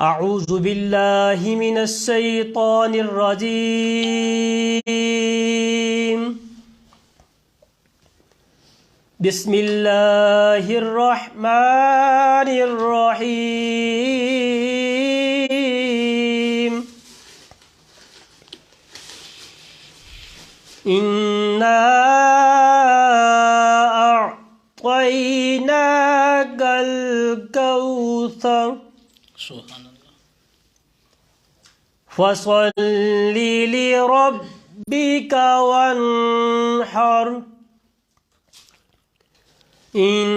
اعوذ باللہ من الشیطان الرجیم بسم اللہ الرحمن الرحیم انا اعطیناک الکوثر سبحان اللہ فصل لربك وانحر ان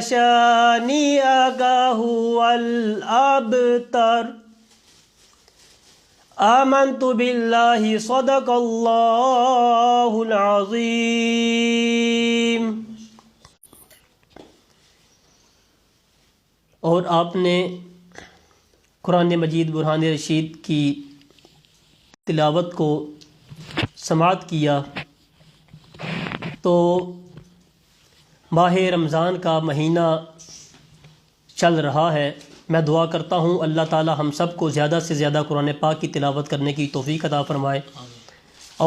شانئك هو الابتر آمنت باللہ صدق اللہ العظیم۔ اور آپ نے قرآن مجید برہان رشید کی تلاوت کو سماعت کیا تو ماہ رمضان کا مہینہ چل رہا ہے۔ میں دعا کرتا ہوں اللہ تعالی ہم سب کو زیادہ سے زیادہ قرآن پاک کی تلاوت کرنے کی توفیق عطا فرمائے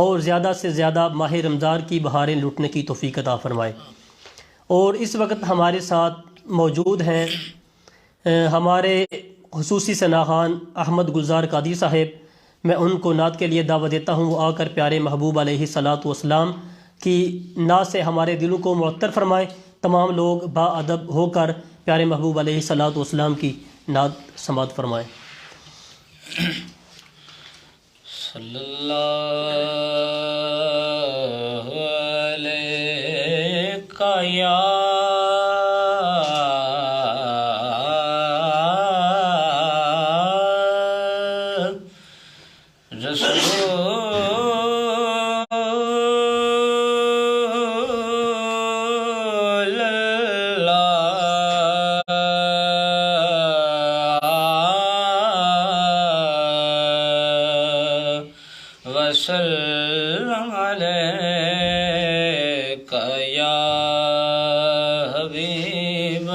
اور زیادہ سے زیادہ ماہ رمضان کی بہاریں لوٹنے کی توفیق عطا فرمائے۔ اور اس وقت ہمارے ساتھ موجود ہیں ہمارے خصوصی ثناخوان احمد گلزار قادری صاحب۔ میں ان کو نعت کے لیے دعوت دیتا ہوں، وہ آ کر پیارے محبوب علیہ الصلاۃ والسلام کی نعت سے ہمارے دلوں کو معطر فرمائے۔ تمام لوگ با ادب ہو کر پیارے محبوب علیہ الصلاۃ والسلام کی نعت سماعت فرمائیں۔ صلی اللہ علیہ یا وسلم علیک یا حبیب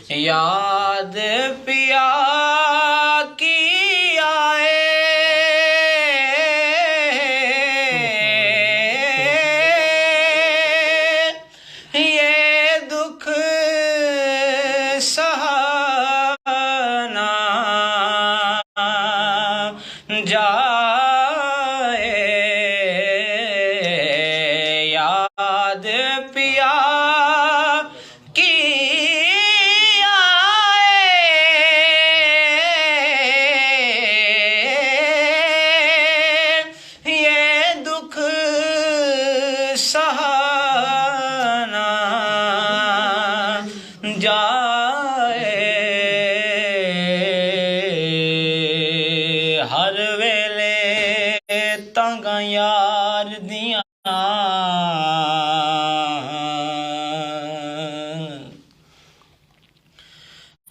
یاد پیا کی آئے یہ دکھ سہانا جائے یاد پیا سہانا جائے ہر ویلے تنگ یار دیاں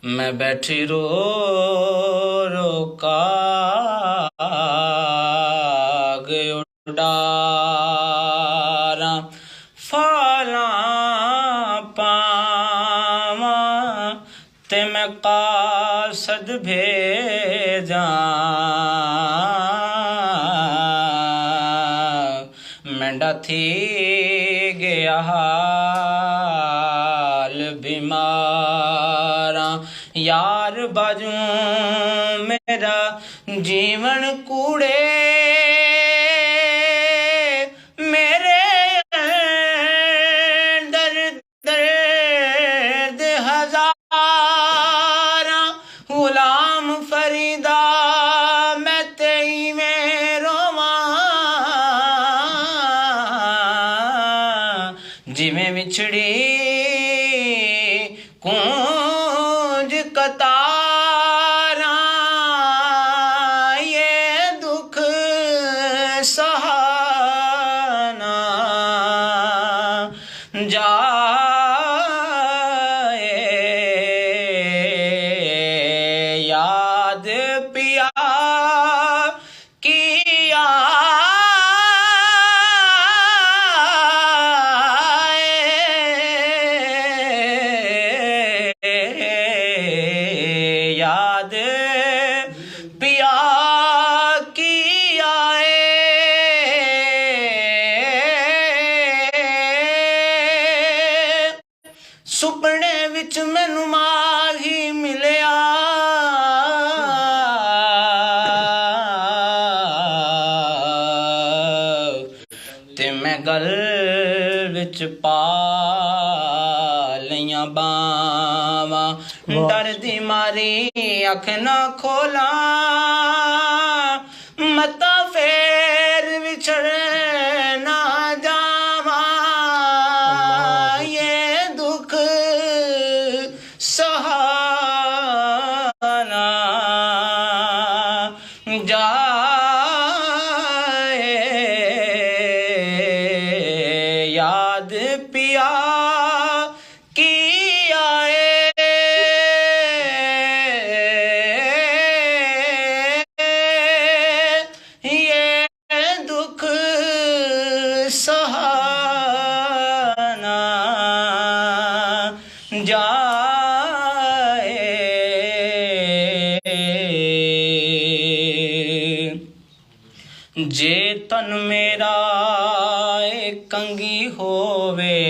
میں بیٹھی رو رو کاغ اڈاراں فالاں پاواں تے میں قاصد بھیجاں میں ڈتھی گیا حال بیماراں یار باجوں میرا جیون کوڑے میرے درد درد ہزاراں غلام فریدا میں تئی میں رواں جویں وچھڑی کونج کتاراں یہ دکھ سہانا جائے یاد پیا کیا یاد پیا کیا سپنے وچ مینوں ماہی ملیا تے میں گل وچ پا لیاں باواں ڈر دی ماری اکھ نہ کھولاں متا پھر وچھڑ نہ جاواں یہ دکھ سہانا جائے یاد پیا کیا یہ دکھ سہانا جائے جے تن میرا کنگی ہووے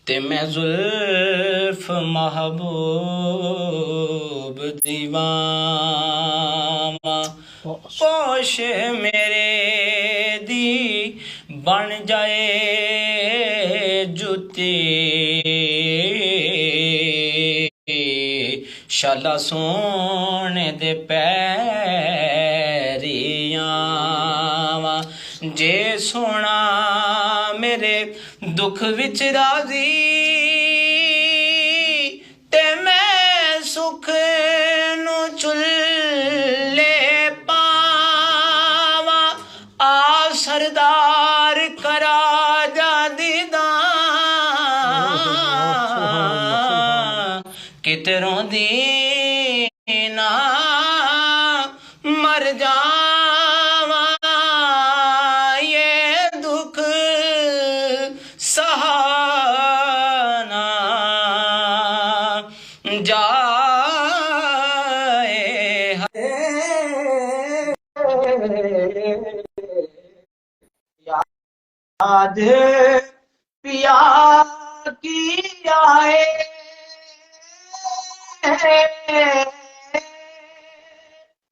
تے میں زلف محبوب دیواں پوش میرے دی بن جائے جُتی شالا سونے دے پیریاں جے سونا میرے دکھ وچ راضی تے میں سکھ نو چلے پاواں آ سردار کرا جا دیداں کتروں دینا مر جاواں یہ دکھ سہانا جائے یاد پیا کیا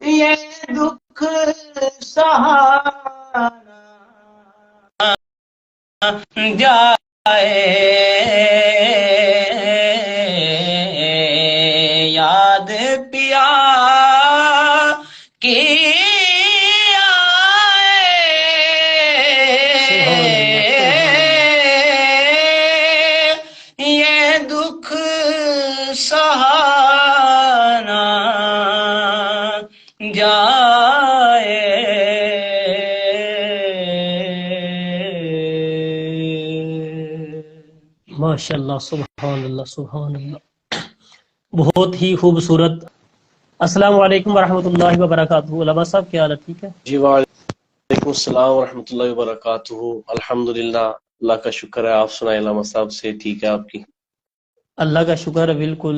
یہ دکھ سہانا جائے یاد پیا کیا یہ دکھ سہانا جائے ماشاءاللہ سبحان اللہ سبحان اللہ، بہت ہی خوبصورت۔ السلام علیکم ورحمۃ اللہ وبرکاتہ۔ علماء صاحب کیا حال ہے؟ ٹھیک ہے جی وعلیکم السلام ورحمۃ اللہ وبرکاتہ۔ الحمدللہ، اللہ کا شکر ہے۔ آپ سنائیں علامہ صاحب، سے ٹھیک ہے آپ کی؟ اللہ کا شکر ہے، بالکل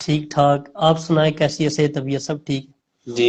ٹھیک ٹھاک۔ آپ سنائیں کیسی ہے صحت طبیعت سب ٹھیک؟ جی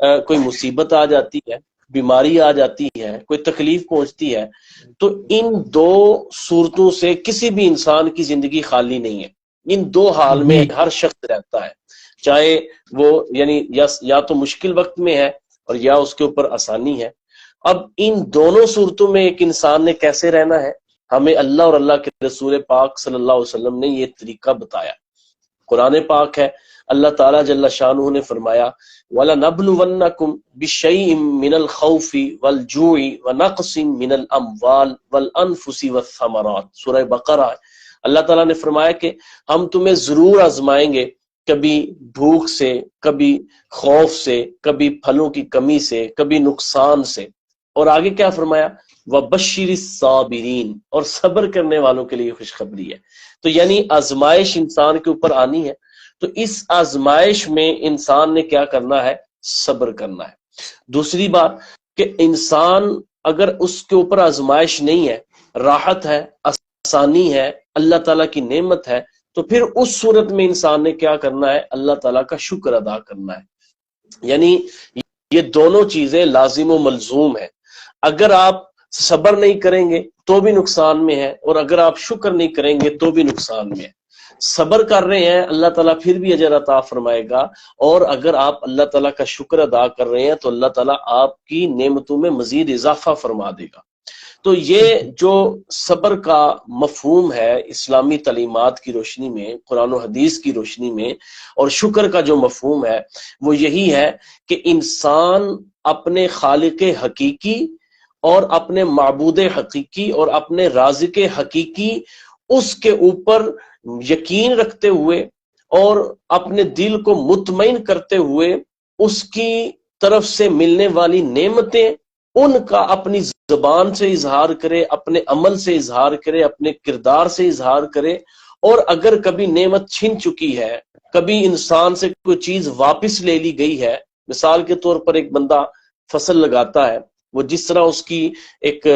کوئی مصیبت آ جاتی ہے، بیماری آ جاتی ہے، کوئی تکلیف پہنچتی ہے، تو ان دو صورتوں سے کسی بھی انسان کی زندگی خالی نہیں ہے۔ ان دو حال میں جی ہر شخص رہتا ہے، چاہے وہ یعنی یا تو مشکل وقت میں ہے اور یا اس کے اوپر آسانی ہے۔ اب ان دونوں صورتوں میں ایک انسان نے کیسے رہنا ہے، ہمیں اللہ اور اللہ کے رسول پاک صلی اللہ علیہ وسلم نے یہ طریقہ بتایا۔ قرآن پاک ہے، اللہ تعالیٰ جل شانہ نے فرمایا وَلَنَبْلُوَنَّكُمْ بِشَيْءٍ مِّنَ الْخَوْفِ وَالْجُوعِ وَنَقْصٍ مِّنَ الْأَمْوَالِ وَالْأَنفُسِ وَالثَّمَرَاتِ، سورہ بقرہ ہے۔ اللہ تعالیٰ نے فرمایا کہ ہم تمہیں ضرور آزمائیں گے، کبھی بھوک سے، کبھی خوف سے، کبھی پھلوں کی کمی سے، کبھی نقصان سے، اور آگے کیا فرمایا وَبَشِّرِ الصَّابِرِينَ، اور صبر کرنے والوں کے لیے خوشخبری ہے۔ تو یعنی آزمائش انسان کے اوپر آنی ہے، تو اس آزمائش میں انسان نے کیا کرنا ہے، صبر کرنا ہے۔ دوسری بات کہ انسان اگر اس کے اوپر آزمائش نہیں ہے، راحت ہے، آسانی ہے، اللہ تعالیٰ کی نعمت ہے، تو پھر اس صورت میں انسان نے کیا کرنا ہے، اللہ تعالیٰ کا شکر ادا کرنا ہے۔ یعنی یہ دونوں چیزیں لازم و ملزوم ہیں۔ اگر آپ صبر نہیں کریں گے تو بھی نقصان میں ہے، اور اگر آپ شکر نہیں کریں گے تو بھی نقصان میں ہے۔ صبر کر رہے ہیں اللہ تعالیٰ پھر بھی اجر عطا فرمائے گا، اور اگر آپ اللہ تعالیٰ کا شکر ادا کر رہے ہیں تو اللہ تعالیٰ آپ کی نعمتوں میں مزید اضافہ فرما دے گا۔ تو یہ جو صبر کا مفہوم ہے اسلامی تعلیمات کی روشنی میں، قرآن و حدیث کی روشنی میں، اور شکر کا جو مفہوم ہے وہ یہی ہے کہ انسان اپنے خالق حقیقی اور اپنے معبود حقیقی اور اپنے رازق حقیقی اس کے اوپر یقین رکھتے ہوئے اور اپنے دل کو مطمئن کرتے ہوئے اس کی طرف سے ملنے والی نعمتیں ان کا اپنی زبان سے اظہار کرے، اپنے عمل سے اظہار کرے، اپنے کردار سے اظہار کرے، اور اگر کبھی نعمت چھن چکی ہے، کبھی انسان سے کوئی چیز واپس لے لی گئی ہے، مثال کے طور پر ایک بندہ فصل لگاتا ہے، وہ جس طرح اس کی ایک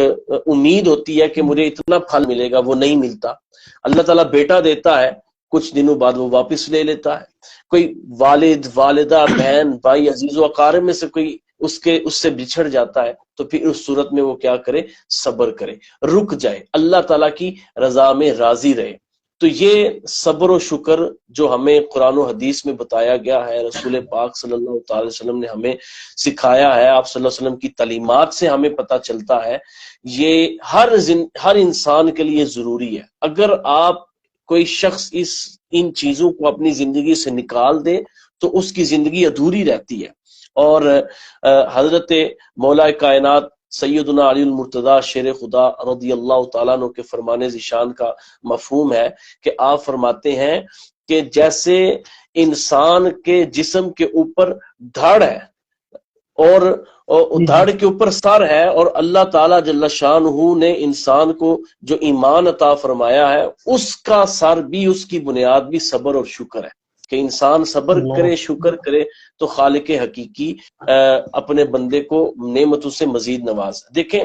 امید ہوتی ہے کہ مجھے اتنا پھل ملے گا، وہ نہیں ملتا۔ اللہ تعالیٰ بیٹا دیتا ہے، کچھ دنوں بعد وہ واپس لے لیتا ہے۔ کوئی والد، والدہ، بہن، بھائی، عزیز و اقارب میں سے کوئی اس سے بچھڑ جاتا ہے، تو پھر اس صورت میں وہ کیا کرے، صبر کرے، رک جائے، اللہ تعالیٰ کی رضا میں راضی رہے۔ تو یہ صبر و شکر جو ہمیں قرآن و حدیث میں بتایا گیا ہے، رسول پاک صلی اللہ تعالی وسلم نے ہمیں سکھایا ہے، آپ صلی اللہ علیہ وسلم کی تعلیمات سے ہمیں پتہ چلتا ہے، یہ ہر انسان کے لیے ضروری ہے۔ اگر آپ کوئی شخص ان چیزوں کو اپنی زندگی سے نکال دے تو اس کی زندگی ادھوری رہتی ہے۔ اور حضرت مولا کائنات سیدنا علی المرتضیٰ شیر خدا رضی اللہ تعالیٰ عنہ کے فرمان ذیشان کا مفہوم ہے کہ آپ فرماتے ہیں کہ جیسے انسان کے جسم کے اوپر دھڑ ہے اور دھڑ کے اوپر سر ہے، اور اللہ تعالیٰ جل شانہ نے انسان کو جو ایمان عطا فرمایا ہے اس کا سر بھی، اس کی بنیاد بھی صبر اور شکر ہے، کہ انسان صبر کرے، شکر کرے تو خالق حقیقی اپنے بندے کو نعمتوں سے مزید نواز۔ دیکھیں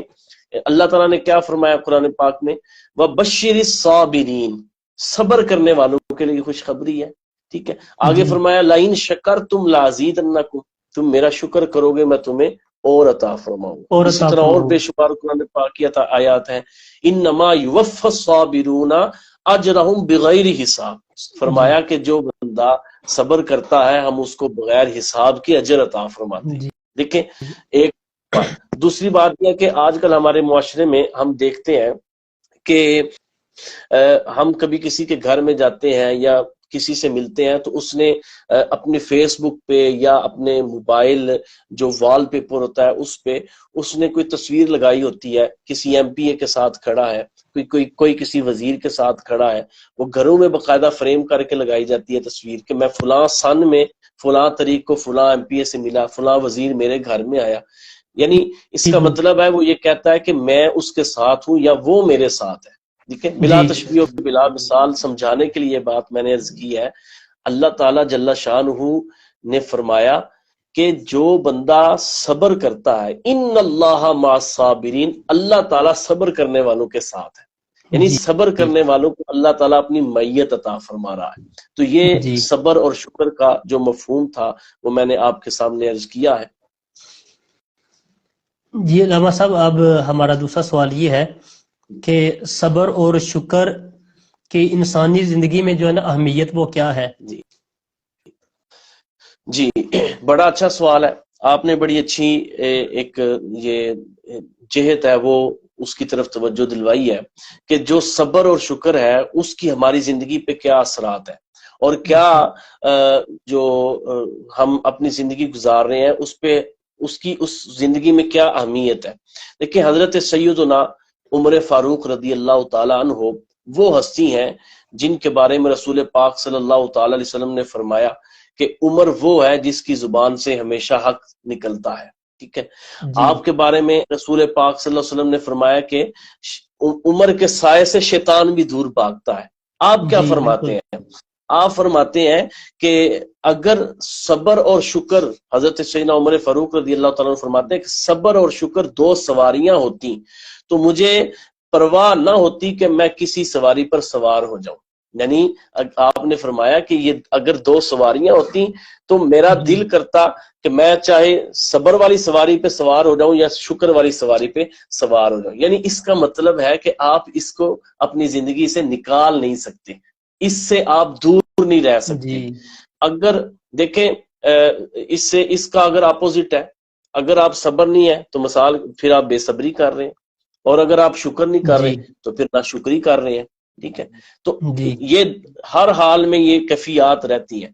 اللہ تعالیٰ نے کیا فرمایا قرآن پاک میں، وَبَشِّرِ الصَّابِرِينَ، صبر کرنے والوں کے لیے خوشخبری ہے، ٹھیک ہے۔ آگے فرمایا لَئِن شَكَرْتُمْ لَأَزِيدَنَّكُمْ، تم میرا شکر کرو گے میں تمہیں اور عطا فرماؤں۔ اسی طرح اور بے شمار قرآن پاک کی آیات ہیں، انما یوفی الصابرون اجرہم بغیر حساب، فرمایا کہ جو بندہ صبر کرتا ہے ہم اس کو بغیر حساب کے اجر عطا فرماتے ہیں۔ دیکھیں ایک بات، دوسری بات یہ کہ آج کل ہمارے معاشرے میں ہم دیکھتے ہیں کہ ہم کبھی کسی کے گھر میں جاتے ہیں یا کسی سے ملتے ہیں تو اس نے اپنے فیس بک پہ یا اپنے موبائل جو وال پیپر ہوتا ہے اس پہ اس نے کوئی تصویر لگائی ہوتی ہے، کسی ایم پی اے کے ساتھ کھڑا ہے، کوئی کسی وزیر کے ساتھ کھڑا ہے، وہ گھروں میں باقاعدہ فریم کر کے لگائی جاتی ہے تصویر کہ میں فلاں سن میں فلاں تاریخ کو فلاں ایم پی اے سے ملا، فلاں وزیر میرے گھر میں آیا۔ یعنی اس کا مطلب ہے وہ یہ کہتا ہے کہ میں اس کے ساتھ ہوں یا وہ میرے ساتھ ہے۔ دیکھیں بلا تشبیہ و بلا مثال سمجھانے کے لیے بات میں نے عرض کی ہے، اللہ تعالیٰ جل شانہ نے فرمایا کہ جو بندہ صبر کرتا ہے، ان اللہ مع الصابرین، اللہ تعالیٰ صبر کرنے والوں کے ساتھ ہے، یعنی صبر کرنے والوں کو اللہ تعالیٰ اپنی معیت عطا فرما رہا ہے۔ تو یہ صبر اور شکر کا جو مفہوم تھا وہ میں نے آپ کے سامنے عرض کیا ہے۔ جی علامہ صاحب، اب ہمارا دوسرا سوال یہ ہے کہ صبر اور شکر کی انسانی زندگی میں جو ہے نا اہمیت وہ کیا ہے؟ جی بڑا اچھا سوال ہے، آپ نے بڑی اچھی ایک یہ جہت ہے وہ اس کی طرف توجہ دلوائی ہے کہ جو صبر اور شکر ہے اس کی ہماری زندگی پہ کیا اثرات ہیں، اور کیا جو ہم اپنی زندگی گزار رہے ہیں اس پہ اس زندگی میں کیا اہمیت ہے۔ دیکھیں، حضرت سیدنا عمر فاروق رضی اللہ تعالیٰ عنہ وہ ہستی ہیں جن کے بارے میں رسول پاک صلی اللہ تعالی علیہ وسلم نے فرمایا کہ عمر وہ ہے جس کی زبان سے ہمیشہ حق نکلتا ہے، ٹھیک ہے۔ آپ کے بارے میں رسول پاک صلی اللہ علیہ وسلم نے فرمایا کہ عمر کے سائے سے شیطان بھی دور بھاگتا ہے۔ آپ کیا فرماتے ہیں؟ آپ فرماتے ہیں کہ اگر صبر اور شکر، حضرت سیدنا عمر فاروق رضی اللہ تعالیٰ عنہ فرماتے ہیں کہ صبر اور شکر دو سواریاں ہوتی تو مجھے پرواہ نہ ہوتی کہ میں کسی سواری پر سوار ہو جاؤں۔ یعنی آپ نے فرمایا کہ یہ اگر دو سواریاں ہوتی تو میرا دل کرتا کہ میں چاہے صبر والی سواری پہ سوار ہو جاؤں یا شکر والی سواری پہ سوار ہو جاؤں۔ یعنی اس کا مطلب ہے کہ آپ اس کو اپنی زندگی سے نکال نہیں سکتے، اس سے آپ دور نہیں رہ سکتے۔ اگر دیکھیں اس کا اگر اپوزٹ ہے، اگر آپ صبر نہیں ہے تو مثال پھر آپ بے صبری کر رہے ہیں، اور اگر آپ شکر نہیں کر رہے تو پھر ناشکری کر رہے ہیں، ٹھیک ہے۔ تو یہ ہر حال میں یہ کیفیات رہتی ہیں۔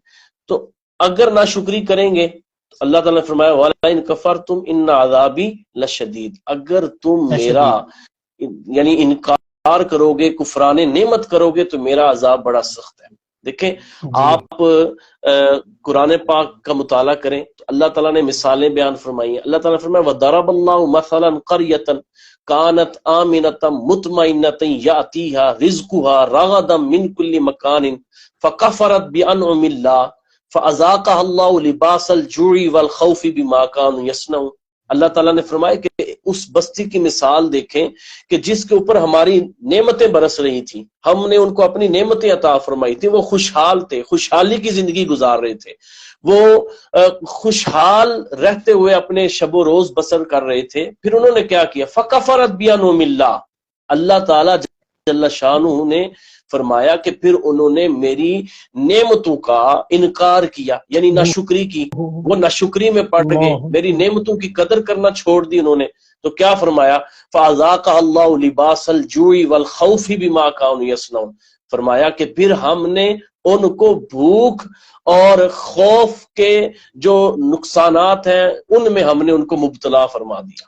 تو اگر ناشکری کریں گے تو اللہ تعالیٰ نے فرمایا وَلَئِن كَفَرْتُمْ إِنَّ عَذَابِي لَشَدِيدٌ، اگر تم میرا یعنی انکار کرو گے، کفران نعمت کرو گے تو میرا عذاب بڑا سخت ہے۔ دیکھیں، آپ قرآن پاک کا مطالعہ کریں تو اللہ تعالیٰ نے مثالیں بیان فرمائی ہیں۔ اللہ تعالیٰ نے فرمایا وَضَرَبَ اللَّهُ مَثَلًا قَرْيَةً كانت آمنة مطمئنة يأتيها رزقها رغدا من كل مكان فكفرت بأنعم الله فأذاقها الله لباس الجوع والخوف بما كانوا يصنعون۔ اللہ تعالیٰ نے فرمایا کہ اس بستی کی مثال دیکھیں کہ جس کے اوپر ہماری نعمتیں برس رہی تھیں، ہم نے ان کو اپنی نعمتیں عطا فرمائی تھی، وہ خوشحال تھے، خوشحالی کی زندگی گزار رہے تھے، وہ خوشحال رہتے ہوئے اپنے شب و روز بسر کر رہے تھے۔ پھر انہوں نے کیا کیا؟ فَكَفَرَتْ بِأَنْعُمِ اللَّهِ، اللہ تعالیٰ جل شانہ نے فرمایا کہ پھر انہوں نے میری نعمتوں کا انکار کیا، یعنی ناشکری کی، وہ ناشکری میں پڑ گئے، میری نعمتوں کی قدر کرنا چھوڑ دی انہوں نے۔ تو کیا فرمایا؟ فَأَذَاقَهَا اللَّهُ لِبَاسَ الْجُوعِ وَالْخَوْفِ بِمَا كَانُوا يَصْنَعُونَ، فرمایا کہ پھر ہم نے ان کو بھوک اور خوف کے جو نقصانات ہیں ان میں ہم نے ان کو مبتلا فرما دیا۔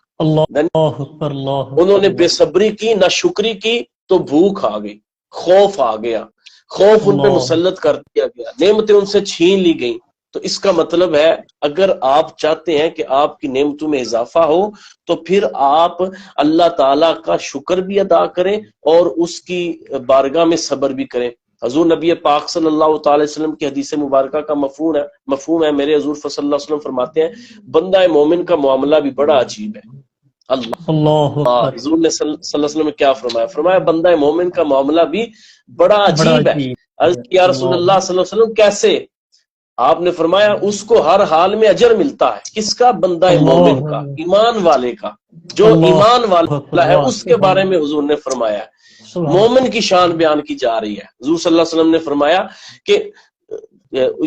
انہوں نے بے صبری کی، ناشکری کی تو بھوک آ گئی، خوف آ گیا، خوف ان پہ مسلط کر دیا گیا، نعمتیں ان سے چھین لی گئیں۔ تو اس کا مطلب ہے اگر آپ چاہتے ہیں کہ آپ کی نعمتوں میں اضافہ ہو تو پھر آپ اللہ تعالیٰ کا شکر بھی ادا کریں اور اس کی بارگاہ میں صبر بھی کریں۔ حضور نبی پاک صلی اللہ تعالی وسلم کی حدیث مبارکہ کا مفہوم ہے میرے حضور صلی اللہ علیہ وسلم فرماتے ہیں بندہ مومن کا معاملہ بھی بڑا عجیب ہے۔ اللہ حضور نے صلی اللہ علیہ وسلم نے کیا فرمایا؟ فرمایا بندہ مومن کا معاملہ بھی بڑا عجیب ہے۔ عرض کیا رسول اللہ صلی اللہ علیہ وسلم کیسے؟ آپ نے فرمایا اس کو ہر حال میں اجر ملتا ہے۔ کس کا؟ بندہ مومن کا، ایمان والے کا، جو ایمان والا ہے اس کے بارے میں حضور نے فرمایا ہے۔ مومن کی شان بیان کی جا رہی ہے۔ حضور صلی اللہ علیہ وسلم نے فرمایا کہ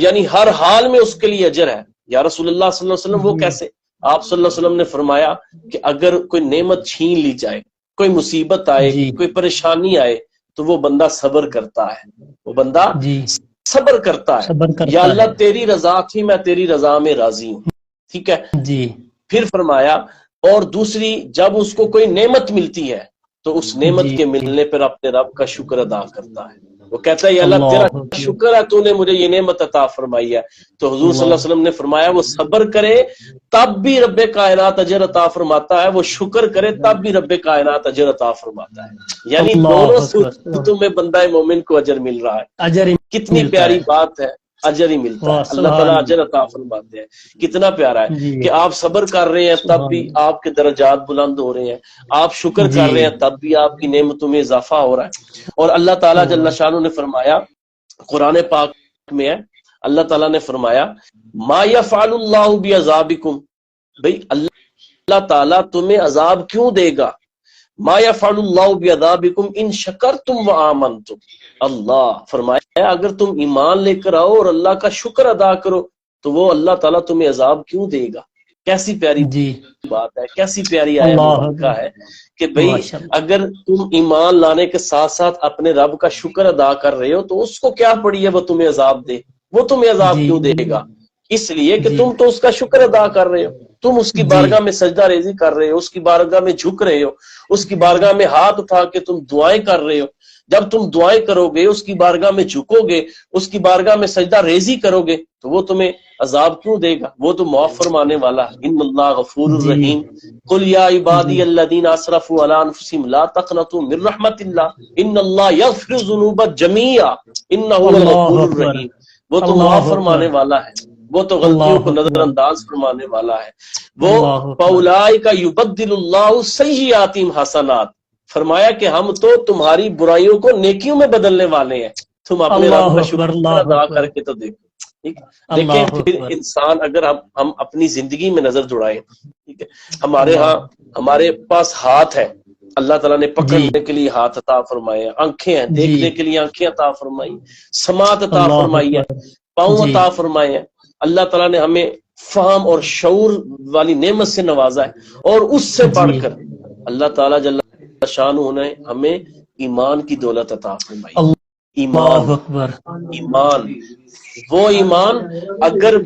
یعنی ہر حال میں اس کے لیے اجر ہے۔ یا رسول اللہ صلی اللہ علیہ وسلم وہ کیسے؟ آپ صلی اللہ علیہ وسلم نے فرمایا کہ اگر کوئی نعمت چھین لی جائے، کوئی مصیبت آئے، کوئی پریشانی آئے تو وہ بندہ صبر کرتا ہے، وہ بندہ صبر کرتا ہے۔ یا اللہ تیری رضا تھی، میں تیری رضا میں راضی ہوں، ٹھیک ہے۔ پھر فرمایا اور دوسری جب اس کو کوئی نعمت ملتی ہے تو اس نعمت کے ملنے پر اپنے رب کا شکر ادا کرتا ہے۔ وہ کہتا ہے یا اللہ تیرا شکر ہے تو نے مجھے یہ نعمت عطا فرمائی ہے۔ تو حضور صلی اللہ علیہ وسلم نے فرمایا وہ صبر کرے تب بھی رب کائنات اجر عطا فرماتا ہے، وہ شکر کرے تب بھی رب کائنات اجر عطا فرماتا ہے۔ یعنی دونوں صورتوں میں بندہ مومن کو اجر مل رہا ہے۔ کتنی پیاری بات ہے، اجر ہی ملتا ہے، اللہ تعالیٰ اجر عطا فرماتے ہیں۔ کتنا پیارا ہے کہ آپ صبر کر رہے ہیں تب بھی آپ کے درجات بلند ہو رہے ہیں، آپ شکر کر رہے ہیں تب بھی آپ کی نعمتوں میں اضافہ ہو رہا ہے۔ اور اللہ تعالیٰ جل شانہ نے فرمایا قرآن پاک میں ہے، اللہ تعالیٰ نے فرمایا ما یفعل اللہ بعذابکم، بھئی اللہ تعالیٰ تمہیں عذاب کیوں دے گا؟ ما یفعل اللہ بعذابکم ان شکرتم وآمنتم، اللہ فرمایا اگر تم ایمان لے کر آؤ اور اللہ کا شکر ادا کرو تو وہ اللہ تعالیٰ تمہیں عذاب کیوں دے گا۔ کیسی پیاری جی بات ہے، کیسی پیاری آیت اللہ ہے کہ بھئی ماشاءاللہ۔ اگر تم ایمان لانے کے ساتھ ساتھ اپنے رب کا شکر ادا کر رہے ہو تو اس کو کیا پڑی ہے وہ تمہیں عذاب دے؟ وہ تمہیں عذاب جی کیوں دے گا؟ اس لیے کہ جی تم تو اس کا شکر ادا کر رہے ہو، تم اس کی جی بارگاہ میں سجدہ ریزی کر رہے ہو، اس کی بارگاہ میں جھک رہے ہو، اس کی بارگاہ میں ہاتھ اٹھا کے تم دعائیں کر رہے ہو۔ جب تم دعائیں کرو گے، اس کی بارگاہ میں جھکو گے، اس کی بارگاہ میں سجدہ ریزی کرو گے تو وہ تمہیں عذاب کیوں دے گا؟ وہ تو معاف فرمانے والا ہے۔ ان اللہ غفور جی الرحیم، قل یا عبادی جی الذین اسرفوا علی انفسهم لا تقنطوا من رحمت اللہ ان اللہ یغفر الذنوب جميعا انہ هو اللہ الغفور اکبر الرحیم۔ وہ تو اللہ معاف اکبر فرمانے والا ہے، وہ تو غلطیوں اللہ کو نظر اکبر انداز فرمانے والا ہے۔ وہ اللہ اکبر فاولئک یبدل اللہ سیئاتہم حسنات، فرمایا کہ ہم تو تمہاری برائیوں کو نیکیوں میں بدلنے والے ہیں۔ تم اپنے رب اللہ کا اکبر شکر اللہ ادا اکبر کر کے تو دیکھو، ٹھیک ہے؟ اللہ دیکھیں پھر اکبر انسان اگر ہم اپنی زندگی میں نظر دوڑائیں، ٹھیک ہے، ہمارے اللہ ہاں ہمارے پاس ہاتھ ہے، اللہ تعالیٰ نے جی پکڑنے کے لیے ہاتھ عطا فرمائے ہیں، آنکھیں ہیں جی دیکھنے کے لیے آنکھیں عطا فرمائی، سماعت عطا اللہ فرمائی ہے، اکبر پاؤں جی عطا فرمائے ہیں۔ اللہ تعالیٰ نے ہمیں فہم اور شعور والی نعمت سے نوازا ہے، اور اس سے بڑھ جی کر اللہ تعالیٰ جل شانہ نے ہمیں ایمان کی دولت عطا فرمائی۔ ایمان، اللہ اکبر ایمان، وہ ایمان اگر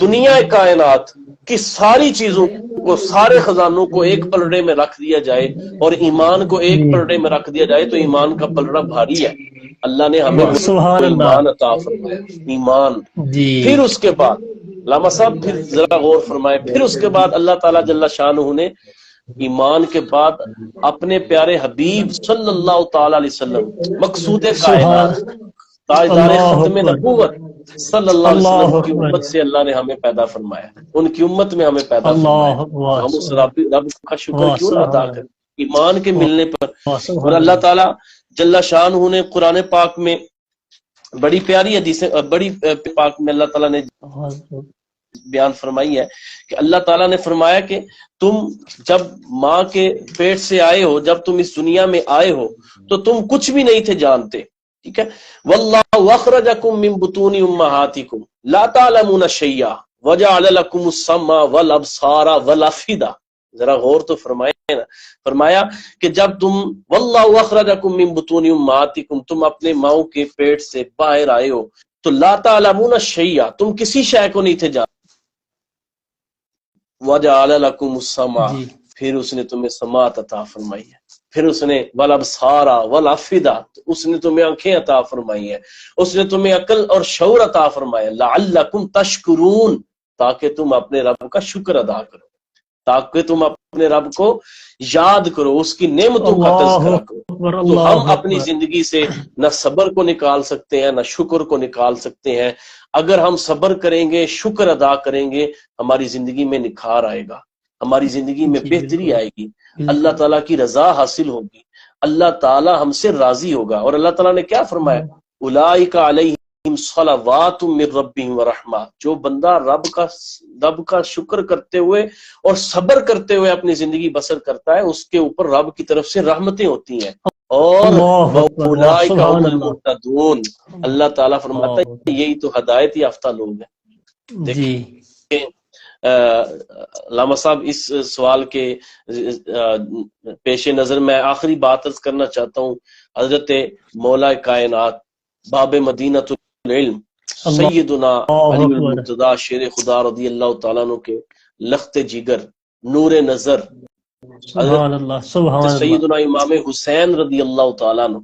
دنیا کائنات کی ساری چیزوں کو، سارے خزانوں کو ایک پلڑے میں رکھ دیا جائے اور ایمان کو ایک جی پلڑے میں رکھ دیا جائے تو ایمان کا پلڑا بھاری ہے۔ اللہ نے ہمیں وہ سبحان اللہ ایمان عطا فرمایا، ایمان۔ جی پھر اس کے بعد علامہ صاحب پھر ذرا غور فرمائے، پھر اس کے بعد اللہ تعالیٰ جل شانہ نے ایمان کے بعد اپنے پیارے حبیب صلی اللہ تعالی علیہ وسلم، مقصود کائنات، سبحان تاجدار اللہ ختم اکبر نبوت صلی اللہ علیہ اللہ وسلم کی اکبر امت سے اللہ نے ہمیں پیدا فرمایا، ان کی امت میں ہمیں پیدا اللہ فرمایا، اکبر تو ہم اس رب کا شکر واہ کیوں نہ ادا سبحان کریں ایمان کے ملنے پر۔ واہ اور سبحان اللہ تعالیٰ جل شانہ نے قرآن پاک میں بڑی پیاری حدیثیں، بڑی پاک میں اللہ تعالیٰ نے اللہ بیان فرمائی ہے کہ اللہ تعالیٰ نے فرمایا کہ تم جب ماں کے پیٹ سے آئے ہو، جب تم اس دنیا میں آئے ہو تو تم کچھ بھی نہیں تھے جانتے، ٹھیک ہے، واللہ اخرجکم من بطون امہاتکم لا تعلمون شیئا وجعل لکم السمع والابصار والافئدہ۔ ذرا غور تو فرمائے نا، فرمایا کہ جب تم واللہ اخرجکم من بطون امہاتکم، تم اپنے ماؤں کے پیٹ سے باہر آئے ہو تو لا تعلمون شیئا، تم کسی شے کو نہیں تھے جانتے، وجعل لکم السمع، جی پھر اس نے تمہیں سماعت عطا فرمائی ہے، پھر اس نے والابصار والافئدہ، اس نے تمہیں آنکھیں عطا فرمائی ہیں، اس نے تمہیں عقل اور شعور عطا فرمایا، لعلکم تشکرون، تاکہ تم اپنے رب کا شکر ادا کرو، تاکہ تم اپنے رب کو یاد کرو، اس کی نعمتوں کا اللہ تذکرہ کرو۔ اکبر تو اللہ ہم اپنی اکبر زندگی سے نہ صبر کو نکال سکتے ہیں نہ شکر کو نکال سکتے ہیں۔ اگر ہم صبر کریں گے، شکر ادا کریں گے، ہماری زندگی میں نکھار آئے گا، ہماری زندگی میں جی بہتری بالکل آئے گی، اللہ تعالیٰ کی رضا حاصل ہوگی، اللہ تعالیٰ ہم سے راضی ہوگا۔ اور اللہ تعالیٰ نے کیا فرمایا؟ اولئک علیہم صلوات من ربہم ورحمہ، جو بندہ رب کا شکر کرتے ہوئے اور صبر کرتے ہوئے اپنی زندگی بسر کرتا ہے، اس کے اوپر رب کی طرف سے رحمتیں ہوتی ہیں، اور اللہ اکبر واہ اولئک هم سبحان اللہ المهتدون، اللہ تعالیٰ فرماتا ہے یہی تو ہدایت یافتہ لوگ ہیں۔ جی علامہ صاحب اس سوال کے پیش نظر میں آخری بات عرض کرنا چاہتا ہوں۔ حضرت مولا کائنات، باب مدینۃ العلم، سیدنا علی المرتضیٰ شیر خدا رضی اللہ تعالیٰ عنہ کے لخت جگر، نور نظر، سبحان اللہ سبحان اللہ سیدنا امام حسین رضی اللہ تعالیٰ عنہ،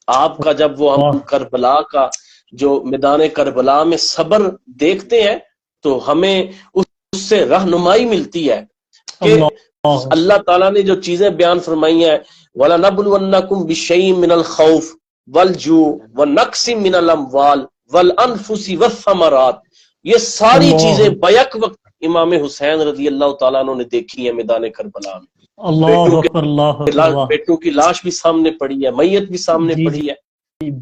آپ کا جب وہ ہم کربلا کا جو میدان کربلا میں صبر دیکھتے ہیں تو ہمیں اس سے رہنمائی ملتی ہے کہ اللہ تعالیٰ نے جو چیزیں بیان فرمائی ہیں، وَلَنَبْلُوَنَّكُمْ بِشَيْءٍ مِّنَ الْخَوْفِ وَالْجُوعِ وَنَقْصٍ مِّنَ الْأَمْوَالِ وَالْأَنفُسِ وَالثَّمَرَاتِ، یہ ساری چیزیں بیک وقت امام حسین رضی اللہ تعالیٰ عنہ نے دیکھی ہیں میدان کربلا میں۔ اللہ اکبر اللہ اکبر، بیٹوں کی لاش بھی سامنے پڑی ہے، میت بھی سامنے پڑی ہے،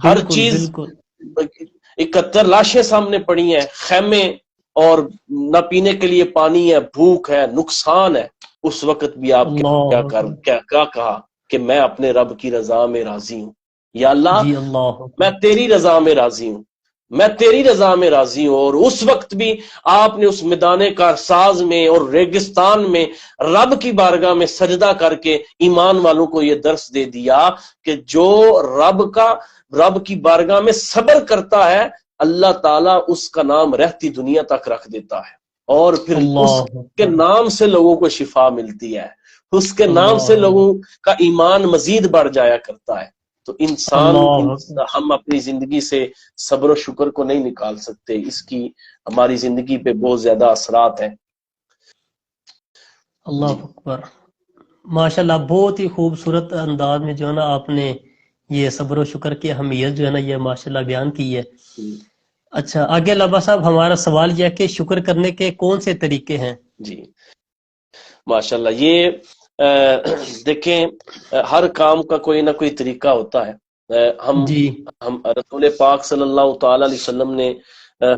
ہر چیز، 71 لاشیں سامنے پڑی ہیں، خیمے، اور نہ پینے کے لیے پانی ہے، بھوک ہے، نقصان ہے، اس وقت بھی آپ کیا کہا کہ میں اپنے رب کی رضا میں راضی ہوں، یا اللہ جی اللہ میں تیری رضا میں راضی ہوں، میں تیری رضا میں راضی ہوں۔ اور اس وقت بھی آپ نے اس میدان کارساز میں اور ریگستان میں رب کی بارگاہ میں سجدہ کر کے ایمان والوں کو یہ درس دے دیا کہ جو رب کی بارگاہ میں صبر کرتا ہے، اللہ تعالیٰ اس کا نام رہتی دنیا تک رکھ دیتا ہے، اور پھر اس کے نام سے لوگوں کو شفا ملتی ہے، اس کے نام سے لوگوں کا ایمان مزید بڑھ جایا کرتا ہے۔ تو ہم اپنی زندگی سے صبر و شکر کو نہیں نکال سکتے، اس کی ہماری زندگی پہ بہت زیادہ اثرات ہیں۔ اللہ اکبر، ماشاءاللہ بہت ہی خوبصورت انداز میں جو ہے نا آپ نے یہ صبر و شکر کی اہمیت جو ہے نا یہ ماشاءاللہ بیان کی ہے۔ اچھا آگے لبا صاحب ہمارا سوال یہ ہے کہ شکر کرنے کے کون سے طریقے ہیں؟ جی ماشاءاللہ، یہ دیکھیں ہر کام کا کوئی نہ کوئی طریقہ ہوتا ہے۔ ہم رسول پاک صلی اللہ تعالی علیہ وسلم نے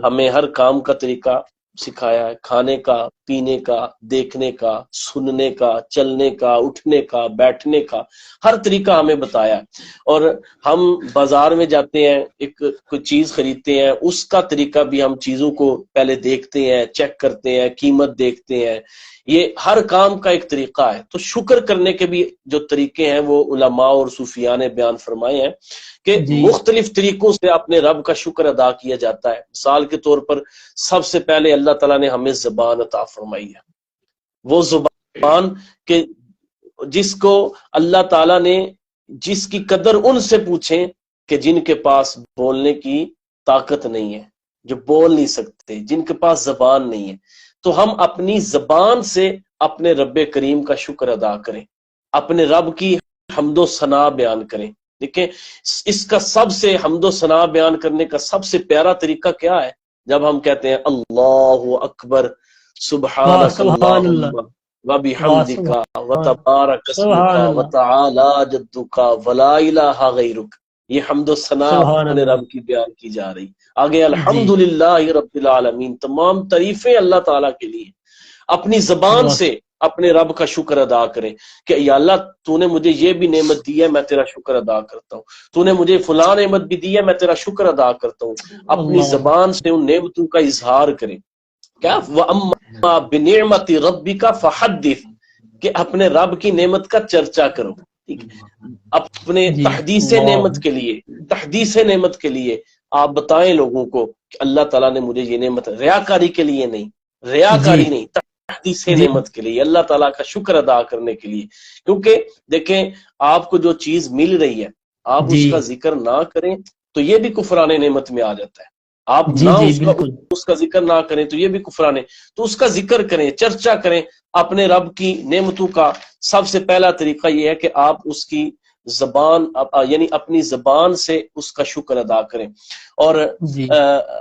ہمیں ہر کام کا طریقہ سکھایا ہے، کھانے کا، پینے کا، دیکھنے کا، سننے کا، چلنے کا، اٹھنے کا، بیٹھنے کا، ہر طریقہ ہمیں بتایا ہے۔ اور ہم بازار میں جاتے ہیں، کوئی چیز خریدتے ہیں، اس کا طریقہ بھی ہم چیزوں کو پہلے دیکھتے ہیں، چیک کرتے ہیں، قیمت دیکھتے ہیں، یہ ہر کام کا ایک طریقہ ہے۔ تو شکر کرنے کے بھی جو طریقے ہیں وہ علماء اور صوفیاء نے بیان فرمائے ہیں کہ مختلف طریقوں سے اپنے رب کا شکر ادا کیا جاتا ہے۔ مثال کے طور پر سب سے پہلے اللہ تعالیٰ نے ہمیں زبان عطا فرمائی ہے، وہ زبان کہ جس کو اللہ تعالیٰ نے، جس کی قدر ان سے پوچھیں کہ جن کے پاس بولنے کی طاقت نہیں ہے، جو بول نہیں سکتے، جن کے پاس زبان نہیں ہے، تو ہم اپنی زبان سے اپنے رب کریم کا شکر ادا کریں، اپنے رب کی حمد و ثنا بیان کریں۔ دیکھیں اس کا سب سے حمد و ثنا بیان کرنے کا سب سے پیارا طریقہ کیا ہے؟ جب ہم کہتے ہیں اللہ اکبر، سبحانک اللہم وبحمدک وتبارک اسمک وتعالی جدک ولا الہ غیرک، یہ حمد و ثنا اپنے رب کی بیان کی جا رہی۔ آگے الحمدللہ رب العالمین، تمام تعریفیں اللہ تعالیٰ کے لیے۔ اپنی زبان سے اپنے رب کا شکر ادا کریں کہ یا اللہ تو نے مجھے یہ بھی نعمت دی ہے، میں تیرا شکر ادا کرتا ہوں، تو نے مجھے فلاں نعمت بھی دی ہے، میں تیرا شکر ادا کرتا ہوں۔ اپنی زبان سے ان نعمتوں کا اظہار کریں۔ کیا وَأَمَّا بِنِعْمَةِ رَبِّكَ فَحَدِّثْ، کہ اپنے رب کی نعمت کا چرچا کرو، ٹھیک ہے؟ اپنے تحدیث نعمت کے لیے، تحدیث نعمت کے لیے آپ بتائیں لوگوں کو کہ اللہ تعالیٰ نے مجھے یہ نعمت، ریاکاری کے لیے نہیں، ریاکاری نہیں، تحدیث نعمت کے لیے، اللہ تعالیٰ کا شکر ادا کرنے کے لیے۔ کیونکہ دیکھیں آپ کو جو چیز مل رہی ہے آپ اس کا ذکر نہ کریں تو یہ بھی کفران نعمت میں آ جاتا ہے۔ آپ نہ اس کا ذکر نہ کریں تو یہ بھی کفران ہے۔ تو اس کا ذکر کریں، چرچا کریں اپنے رب کی نعمتوں کا۔ سب سے پہلا طریقہ یہ ہے کہ آپ اس کی زبان، یعنی اپنی زبان سے اس کا شکر ادا کریں۔ اور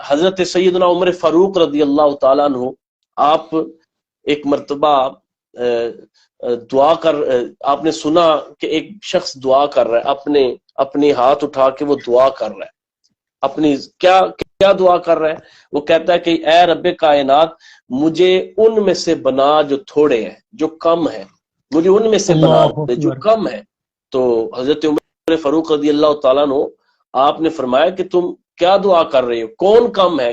حضرت سیدنا عمر فاروق رضی اللہ تعالیٰ عنہ، آپ ایک مرتبہ دعا آپ نے سنا کہ ایک شخص دعا کر رہا ہے، اپنے ہاتھ اٹھا کے وہ دعا کر رہا ہے، اپنی کیا دعا کر رہا ہے؟ وہ کہتا ہے کہ اے رب کائنات، مجھے ان میں سے بنا جو تھوڑے ہیں، جو کم ہیں، مجھے ان میں سے بنا دے جو کم ہے۔ تو حضرت عمر فاروق رضی اللہ تعالیٰ عنہ آپ نے فرمایا کہ تم کیا دعا کر رہے ہو؟ کون کم ہے؟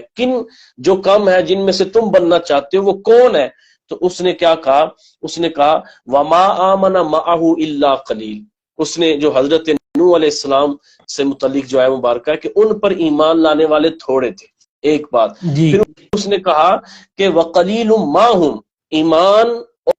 جو کم ہے، جن میں سے تم بننا چاہتے ہو وہ کون ہے؟ تو اس نے کیا کہا؟ اس نے کہا وما آمن معہ الا قلیل۔ اس نے جو حضرت نوح علیہ السلام سے متعلق جو ہے مبارکہ ہے کہ ان پر ایمان لانے والے تھوڑے تھے، ایک بات۔ پھر اس نے کہا کہ وقلیل ماہم، ایمان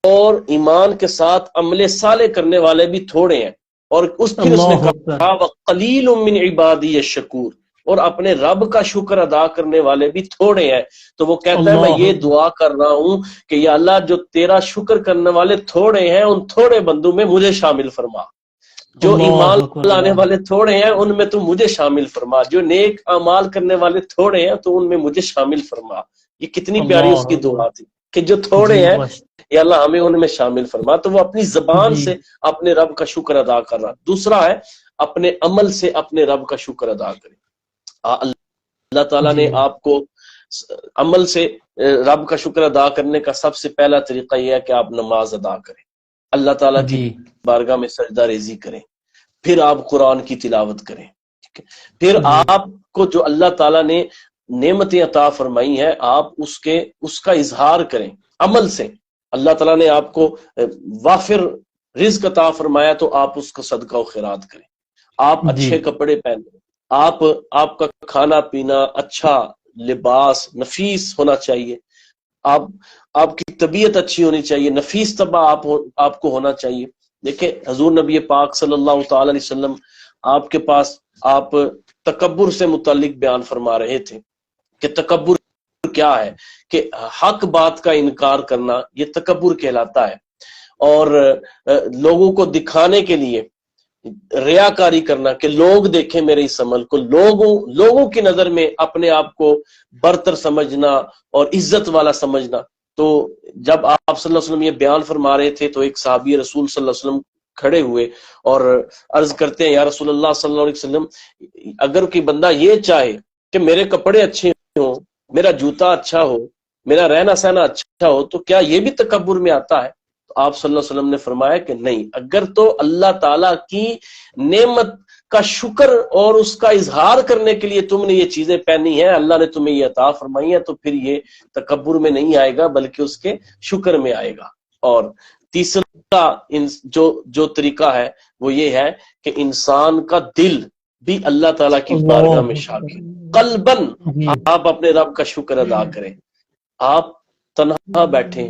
اور ایمان کے ساتھ عمل صالح کرنے والے بھی تھوڑے ہیں۔ اور پھر اس نے کہا وقلیل من عبادی الشکور، اور اپنے رب کا شکر ادا کرنے والے بھی تھوڑے ہیں۔ تو وہ کہتا ہے میں یہ دعا کر رہا ہوں کہ یا اللہ جو تیرا شکر کرنے والے تھوڑے ہیں ان تھوڑے بندوں میں مجھے شامل فرما، جو ایمان لانے والے تھوڑے ہیں ان میں تو مجھے شامل فرما، جو نیک اعمال کرنے والے تھوڑے ہیں تو ان میں مجھے شامل فرما۔ یہ کتنی پیاری اس کی دعا تھی کہ جو تھوڑے ہیں یا اللہ ہمیں ان میں شامل فرما۔ تو وہ اپنی زبان سے اپنے رب کا شکر ادا کر رہا۔ دوسرا ہے اپنے عمل سے اپنے رب کا شکر ادا کریں۔ اللہ تعالیٰ نے آپ کو عمل سے رب کا شکر ادا کرنے کا سب سے پہلا طریقہ یہ ہے کہ آپ نماز ادا کریں۔ اللہ تعالیٰ کی جی بارگاہ میں سجدہ ریزی کریں، پھر آپ قرآن کی تلاوت کریں، ٹھیک ہے؟ پھر جی آپ کو جو اللہ تعالیٰ نے نعمتیں عطا فرمائی ہیں آپ اس کا اظہار کریں عمل سے۔ اللہ تعالیٰ نے آپ کو وافر رزق عطا فرمایا تو آپ اس کا صدقہ و خیرات کریں، آپ جی اچھے کپڑے پہنیں، آپ کا کھانا پینا اچھا، لباس نفیس ہونا چاہیے، آپ کی طبیعت اچھی ہونی چاہیے، نفیس طبع آپ کو ہونا چاہیے۔ دیکھیں حضور نبی پاک صلی اللہ تعالی علیہ وسلم آپ کے پاس آپ تکبر سے متعلق بیان فرما رہے تھے کہ تکبر کیا ہے، کہ حق بات کا انکار کرنا یہ تکبر کہلاتا ہے، اور لوگوں کو دکھانے کے لیے ریاکاری کرنا کہ لوگ دیکھیں میرے اس عمل کو، لوگوں کی نظر میں اپنے آپ کو برتر سمجھنا اور عزت والا سمجھنا۔ تو جب آپ صلی اللہ علیہ وسلم یہ بیان فرما رہے تھے تو ایک صحابی رسول صلی اللہ علیہ وسلم کھڑے ہوئے اور عرض کرتے ہیں یا رسول اللہ صلی اللہ علیہ وسلم، اگر کوئی بندہ یہ چاہے کہ میرے کپڑے اچھے ہوں، میرا جوتا اچھا ہو، میرا رہنا سہنا اچھا ہو، تو کیا یہ بھی تکبر میں آتا ہے؟ تو آپ صلی اللہ علیہ وسلم نے فرمایا کہ نہیں، اگر تو اللہ تعالیٰ کی نعمت کا شکر اور اس کا اظہار کرنے کے لیے تم نے یہ چیزیں پہنی ہیں، اللہ نے تمہیں یہ عطا فرمائی ہے، تو پھر یہ تکبر میں نہیں آئے گا بلکہ اس کے شکر میں آئے گا۔ اور تیسرا جو طریقہ ہے وہ یہ ہے کہ انسان کا دل بھی اللہ تعالیٰ کی بارگاہ میں شاکر، قلباً جی آپ اپنے رب کا شکر ادا کریں۔ آپ تنہا بیٹھیں،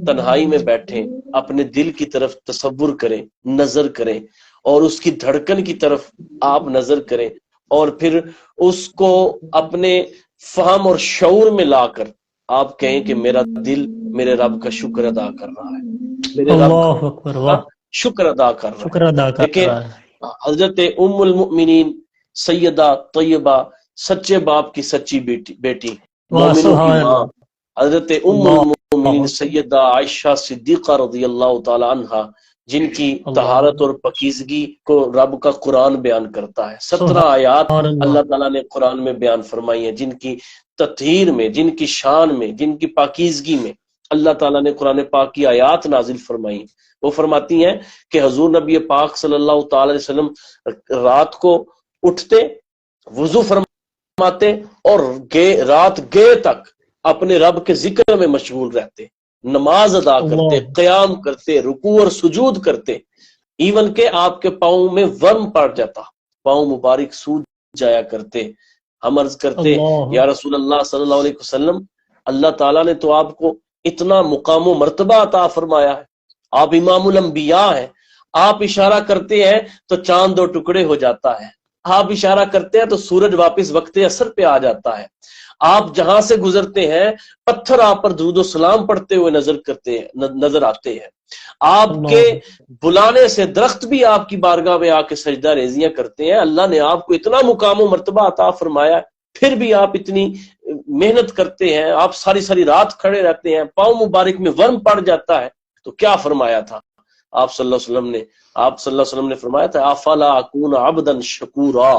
تنہائی میں بیٹھیں، اپنے دل کی طرف تصور کریں، نظر کریں، اور اس کی دھڑکن کی طرف آپ نظر کریں، اور پھر اس کو اپنے فہم اور شعور میں لا کر آپ کہیں کہ میرا دل میرے رب کا شکر ادا کر رہا ہے، میرے رب اللہ اکبر، کا واہ، شکر ادا کر رہا شکر ہے۔ ادا کر دیکھیں رہا ہے۔ حضرت ام المؤمنین سیدہ طیبہ، سچے باپ کی سچی بیٹی، واہ مومنوں کی سبحان ماں، اللہ، حضرت ام اللہ المؤمنین سیدہ عائشہ صدیقہ رضی اللہ تعالی عنہا، جن کی اللہ، طہارت اور پاکیزگی کو رب کا قرآن بیان کرتا ہے۔ 17 آیات سبحان اللہ، اللہ تعالیٰ نے قرآن میں بیان فرمائی ہیں، جن کی تطہیر میں، جن کی شان میں، جن کی پاکیزگی میں اللہ تعالیٰ نے قرآن پاک کی آیات نازل فرمائی ہیں۔ وہ فرماتی ہیں کہ حضور نبی پاک صلی اللہ تعالی علیہ وسلم رات کو اٹھتے، وضو فرماتے، اور رات گئے تک اپنے رب کے ذکر میں مشغول رہتے، نماز ادا کرتے، اللہ، قیام کرتے، رکوع اور سجود کرتے، ایون کہ آپ کے پاؤں میں ورم پڑ جاتا، پاؤں مبارک سوج جایا کرتے۔ ہم عرض کرتے اللہ، یا رسول اللہ صلی اللہ علیہ وسلم، اللہ تعالیٰ نے تو آپ کو اتنا مقام و مرتبہ عطا فرمایا ہے، آپ امام الانبیاء ہیں، آپ اشارہ کرتے ہیں تو چاند 2 ٹکڑے ہو جاتا ہے، آپ اشارہ کرتے ہیں تو سورج واپس وقت اثر پہ آ جاتا ہے، آپ جہاں سے گزرتے ہیں پتھر آپ پر درود و سلام پڑھتے ہوئے نظر آتے ہیں، آپ کے بلانے سے درخت بھی آپ کی بارگاہ میں آ کے سجدہ ریزیاں کرتے ہیں۔ اللہ نے آپ کو اتنا مقام و مرتبہ عطا فرمایا، پھر بھی آپ اتنی محنت کرتے ہیں، آپ ساری ساری رات کھڑے رہتے ہیں، پاؤں مبارک میں ورم پڑ جاتا ہے۔ تو کیا فرمایا تھا آپ صلی اللہ علیہ وسلم نے؟ آپ صلی اللہ علیہ وسلم نے فرمایا تھا افلا اکون عبدا شکورا،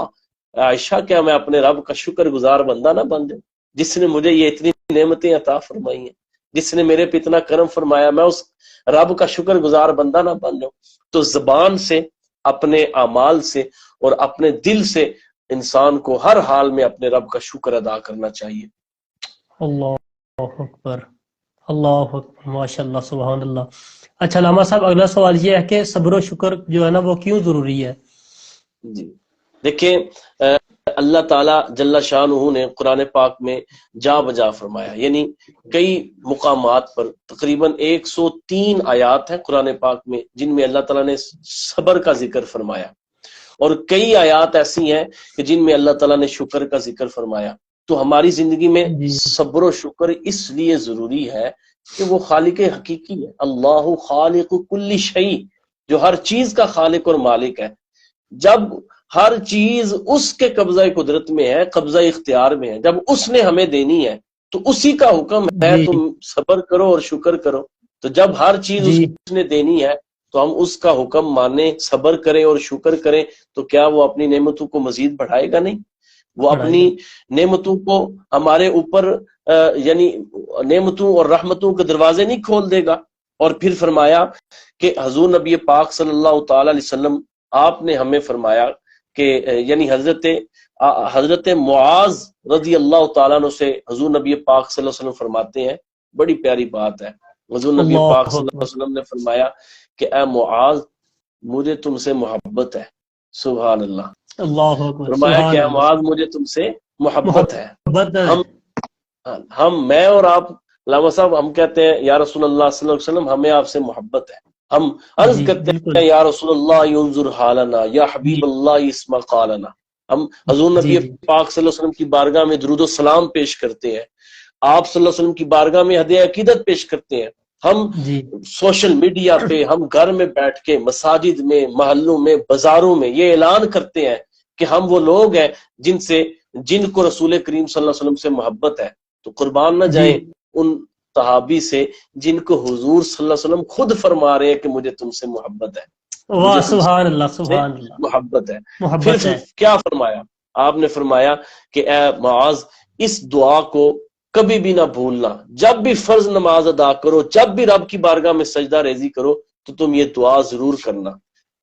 عائشہ کیا میں اپنے رب کا شکر گزار بندہ نہ بن جاؤں، جس نے مجھے یہ اتنی نعمتیں عطا فرمائی ہیں، جس نے میرے پہ اتنا کرم فرمایا، میں اس رب کا شکر گزار بندہ نہ بن جاؤں۔ تو زبان سے، اپنے اعمال سے اور اپنے دل سے انسان کو ہر حال میں اپنے رب کا شکر ادا کرنا چاہیے۔ اللہ اکبر، اللہ اکبر، ماشاء اللہ، سبحان اللہ۔ اچھا علامہ صاحب، اگلا سوال یہ ہے کہ صبر و شکر جو ہے نا وہ کیوں ضروری ہے؟ جی دیکھیں، اللہ تعالیٰ جل شانہ نے قرآن پاک میں جا بجا فرمایا، یعنی کئی مقامات پر تقریباً 103 آیات ہیں قرآن پاک میں جن میں اللہ تعالیٰ نے صبر کا ذکر فرمایا، اور کئی آیات ایسی ہیں کہ جن میں اللہ تعالیٰ نے شکر کا ذکر فرمایا۔ تو ہماری زندگی میں صبر و شکر اس لیے ضروری ہے کہ وہ خالق حقیقی ہے، اللہ خالق کل شیء، جو ہر چیز کا خالق اور مالک ہے۔ جب ہر چیز اس کے قبضہ قدرت میں ہے، قبضہ اختیار میں ہے، جب اس نے ہمیں دینی ہے تو اسی کا حکم ہے تم صبر کرو اور شکر کرو۔ تو جب ہر چیز اس نے دینی ہے تو ہم اس کا حکم مانیں، صبر کریں اور شکر کریں، تو کیا وہ اپنی نعمتوں کو مزید بڑھائے گا؟ نہیں، وہ اپنی نعمتوں کو ہمارے اوپر یعنی نعمتوں اور رحمتوں کے دروازے نہیں کھول دے گا۔ اور پھر فرمایا کہ حضور نبی پاک صلی اللہ تعالی علیہ وسلم آپ نے ہمیں فرمایا کہ یعنی حضرت معاذ رضی اللہ تعالیٰ عنہ سے حضور نبی پاک صلی اللہ علیہ وسلم فرماتے ہیں، بڑی پیاری بات ہے، حضور نبی پاک صلی اللہ علیہ وسلم نے فرمایا کہ اے معاذ مجھے تم سے محبت ہے، سبحان اللہ، اللہ اکبر، فرمایا کہ اے معاذ مجھے تم سے محبت ہے۔ ہم میں اور آپ علامہ صاحب ہم کہتے ہیں یا رسول اللہ صلی اللہ علیہ وسلم ہمیں آپ سے محبت ہے، ہم عرض کرتے ہیں یا رسول اللہ ینظر حالنا، یا حبیب اللہ اسمع قالنا، ہم حضور نبی پاک صلی اللہ علیہ وسلم کی بارگاہ میں درود و سلام پیش کرتے ہیں، آپ صلی اللہ علیہ وسلم کی بارگاہ میں ہدیہ عقیدت پیش کرتے ہیں، ہم سوشل میڈیا پہ، ہم گھر میں بیٹھ کے، مساجد میں، محلوں میں، بازاروں میں یہ اعلان کرتے ہیں کہ ہم وہ لوگ ہیں جن کو رسول کریم صلی اللہ علیہ وسلم سے محبت ہے۔ تو قربان نہ جائیں ان صحابی سے جن کو حضور صلی اللہ علیہ وسلم خود فرما رہے ہیں کہ مجھے تم سے محبت ہے، واہ سبحان اللہ، سبحان اللہ، محبت ہے۔ پھر کیا فرمایا آپ نے؟ فرمایا کہ اے معاذ اس دعا کو کبھی بھی نہ بھولنا، جب بھی فرض نماز ادا کرو، جب بھی رب کی بارگاہ میں سجدہ ریزی کرو تو تم یہ دعا ضرور کرنا،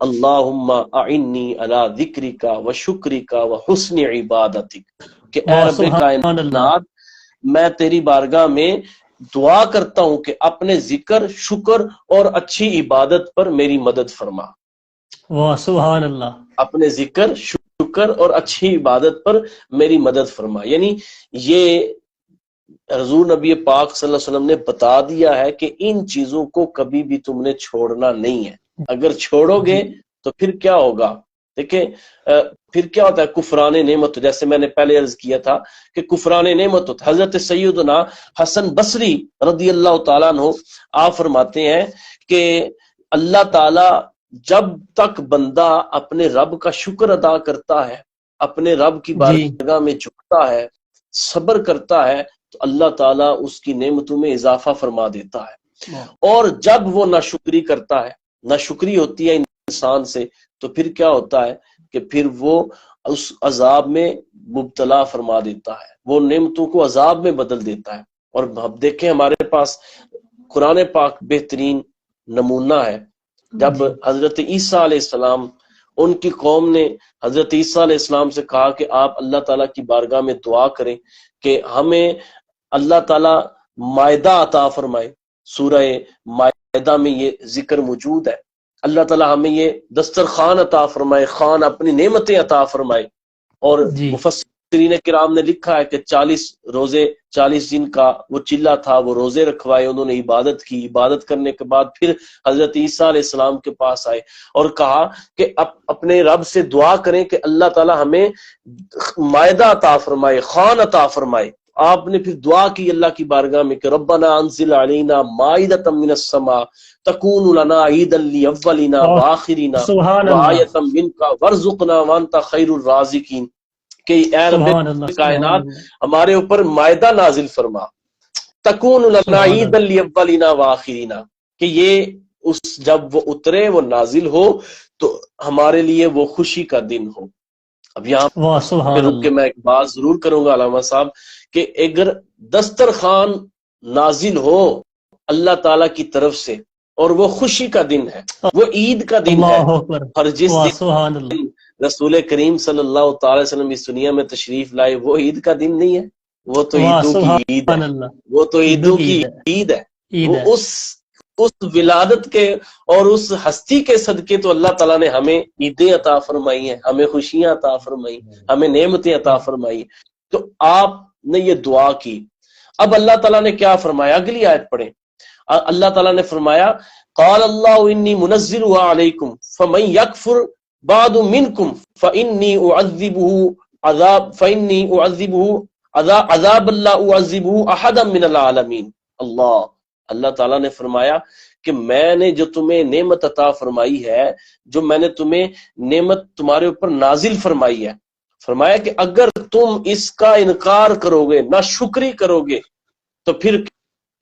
اللہم اعنی علی ذکرک و شکرک و حسن عبادتک، کہ اے رب کائنات میں تیری بارگاہ میں دعا کرتا ہوں کہ اپنے ذکر، شکر اور اچھی عبادت پر میری مدد فرما۔ واہ سبحان اللہ، اپنے ذکر، شکر اور اچھی عبادت پر میری مدد فرما، یعنی یہ حضور نبی پاک صلی اللہ علیہ وسلم نے بتا دیا ہے کہ ان چیزوں کو کبھی بھی تم نے چھوڑنا نہیں ہے، اگر چھوڑو گے تو پھر کیا ہوگا؟ دیکھیں پھر کیا ہوتا ہے کفران نعمت، جیسے میں نے پہلے عرض کیا تھا کہ کفران نعمت ہوتا ہے۔ حضرت سیدنا حسن بصری رضی اللہ تعالیٰ عنہ آپ فرماتے ہیں کہ اللہ تعالیٰ جب تک بندہ اپنے رب کا شکر ادا کرتا ہے، اپنے رب کی بارگاہ میں جھکتا ہے، صبر کرتا ہے، تو اللہ تعالیٰ اس کی نعمتوں میں اضافہ فرما دیتا ہے، اور جب وہ ناشکری کرتا ہے، ناشکری ہوتی ہے انسان سے، تو پھر کیا ہوتا ہے کہ پھر وہ اس عذاب میں مبتلا فرما دیتا ہے، وہ نعمتوں کو عذاب میں بدل دیتا ہے۔ اور اب دیکھیں ہمارے پاس قرآن پاک بہترین نمونہ ہے، جب حضرت عیسیٰ علیہ السلام، ان کی قوم نے حضرت عیسیٰ علیہ السلام سے کہا کہ آپ اللہ تعالیٰ کی بارگاہ میں دعا کریں کہ ہمیں اللہ تعالیٰ مائدہ عطا فرمائے، سورہ مائدہ میں یہ ذکر موجود ہے، اللہ تعالیٰ ہمیں یہ دسترخوان عطا فرمائے، خوان اپنی نعمتیں عطا فرمائے۔ اور مفسرین کرام نے لکھا ہے کہ 40 روزے، 40 دن کا وہ چلہ تھا، وہ روزے رکھوائے، انہوں نے عبادت کی، عبادت کرنے کے بعد پھر حضرت عیسیٰ علیہ السلام کے پاس آئے اور کہا کہ اپنے رب سے دعا کریں کہ اللہ تعالیٰ ہمیں مائدہ عطا فرمائے، خوان عطا فرمائے۔ آپ نے پھر دعا کی اللہ کی بارگاہ میں کہ ربنا انزل علینا مائدۃ من السماء تکون لنا عیدا لاولنا وآخرنا وآیۃ منک وارزقنا وانت خیر الرازقین، کہ اے رب کائنات ہمارے اوپر مائدہ نازل فرما، تکون لنا عیدا لاولنا وآخرنا، کہ یہ جب وہ اترے، وہ نازل ہو تو ہمارے لیے وہ خوشی کا دن ہو۔ اب یہاں پہ رک کے میں ایک بات ضرور کروں گا علامہ صاحب کہ اگر دسترخوان نازل ہو اللہ تعالیٰ کی طرف سے اور وہ خوشی کا دن ہے، وہ عید کا دن ہے، اور جس دن رسول کریم صلی اللہ تعالی وسلم اس دنیا میں تشریف لائے وہ عید کا دن نہیں ہے، وہ تو عیدوں کی عید ہے، وہ تو عیدوں کی عید ہے، وہ اس ولادت کے اور اس ہستی کے صدقے تو اللہ تعالیٰ نے ہمیں عیدیں عطا فرمائی ہیں، ہمیں خوشیاں عطا فرمائی، ہمیں نعمتیں عطا فرمائی۔ تو آپ نے یہ دعا کی، اب اللہ تعالیٰ نے کیا فرمایا؟ اگلی آیت پڑھیں، اللہ تعالیٰ نے فرمایا قال اللہ انی منزلها علیکم فمن یکفر بعد منکم فانی اعذبہ عذاب اللہ اعذبہ احدا من العالمین۔ اللہ تعالیٰ نے فرمایا کہ میں نے جو تمہیں نعمت عطا فرمائی ہے، جو میں نے تمہیں نعمت تمہارے اوپر نازل فرمائی ہے، فرمایا کہ اگر تم اس کا انکار کرو گے، ناشکری کرو گے، تو پھر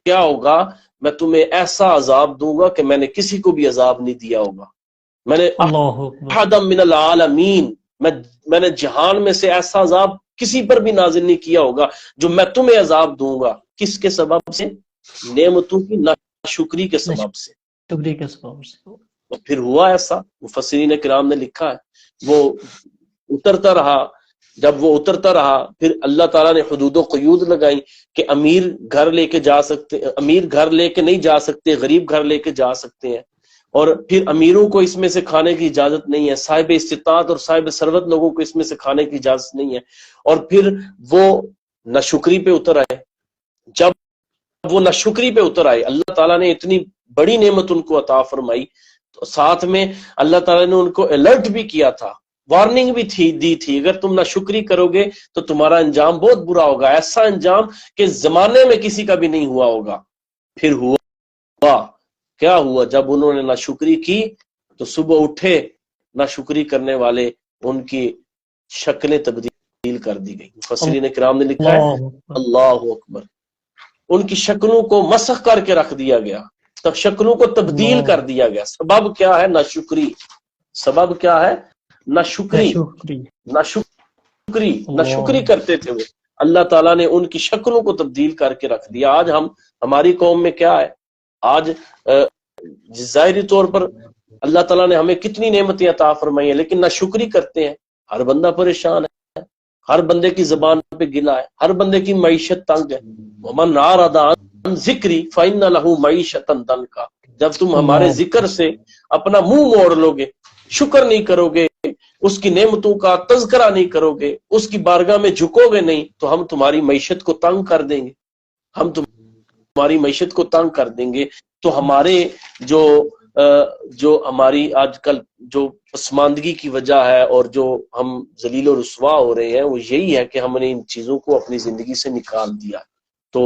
کیا ہوگا؟ میں تمہیں ایسا عذاب دوں گا کہ میں نے کسی کو بھی عذاب نہیں دیا ہوگا، میں نے احد من العالمین، میں نے جہان میں سے ایسا عذاب کسی پر بھی نازل نہیں کیا ہوگا جو میں تمہیں عذاب دوں گا۔ کس کے سبب سے؟ نعمتوں کی ناشکری کے سبب سے. شکریہ کے سبب سے. اور پھر ہوا ایسا، مفسرین کرام نے لکھا ہے وہ اترتا رہا. جب وہ اترتا رہا پھر اللہ تعالیٰ نے حدود و قیود لگائیں کہ امیر گھر لے کے جا سکتے، امیر گھر لے کے نہیں جا سکتے، غریب گھر لے کے جا سکتے ہیں. اور پھر امیروں کو اس میں سے کھانے کی اجازت نہیں ہے، صاحب استطاعت اور صاحب ثروت لوگوں کو اس میں سے کھانے کی اجازت نہیں ہے. اور پھر وہ ناشکری پہ اتر آئے. جب وہ ناشکری پہ اتر آئے، اللہ تعالیٰ نے اتنی بڑی نعمت ان کو عطا فرمائی، تو ساتھ میں اللہ تعالیٰ نے ان کو الرٹ بھی کیا تھا، وارننگ بھی دی تھی، اگر تم ناشکری کرو گے تو تمہارا انجام بہت برا ہوگا، ایسا انجام کہ زمانے میں کسی کا بھی نہیں ہوا ہوگا. پھر ہوا کیا ہوا؟ جب انہوں نے ناشکری کی تو صبح اٹھے ناشکری کرنے والے، ان کی شکلیں تبدیل کر دی گئی. مفسرین کرام نے لکھا ہے اللہ اکبر، ان کی شکلوں کو مسخ کر کے رکھ دیا گیا، تب شکلوں کو تبدیل کر دیا گیا. سبب کیا ہے؟ ناشکری. سبب کیا ہے؟ ناشکری. ناشکری کرتے تھے وہ، اللہ تعالیٰ نے ان کی شکلوں کو تبدیل کر کے رکھ دیا. آج ہماری قوم میں کیا ہے؟ آج ظاہری طور پر اللہ تعالیٰ نے ہمیں کتنی نعمتیں عطا فرمائی ہیں، لیکن ناشکری کرتے ہیں. ہر بندہ پریشان ہے، ہر بندے کی زبان پہ گلا ہے، ہر بندے کی معیشت تنگ ہے. ومن اعرض عن ذکری فإن له معیشۃ ضنکا. جب تم ہمارے ذکر سے اپنا منہ موڑ لو گے، شکر نہیں کرو گے، اس کی نعمتوں کا تذکرہ نہیں کرو گے، اس کی بارگاہ میں جھکو گے نہیں، تو ہم تمہاری معیشت کو تنگ کر دیں گے. ہم تمہاری معیشت کو تنگ کر دیں گے. تو ہمارے جو ہماری آج کل جو پسماندگی کی وجہ ہے اور جو ہم ذلیل و رسوا ہو رہے ہیں، وہ یہی ہے کہ ہم نے ان چیزوں کو اپنی زندگی سے نکال دیا. تو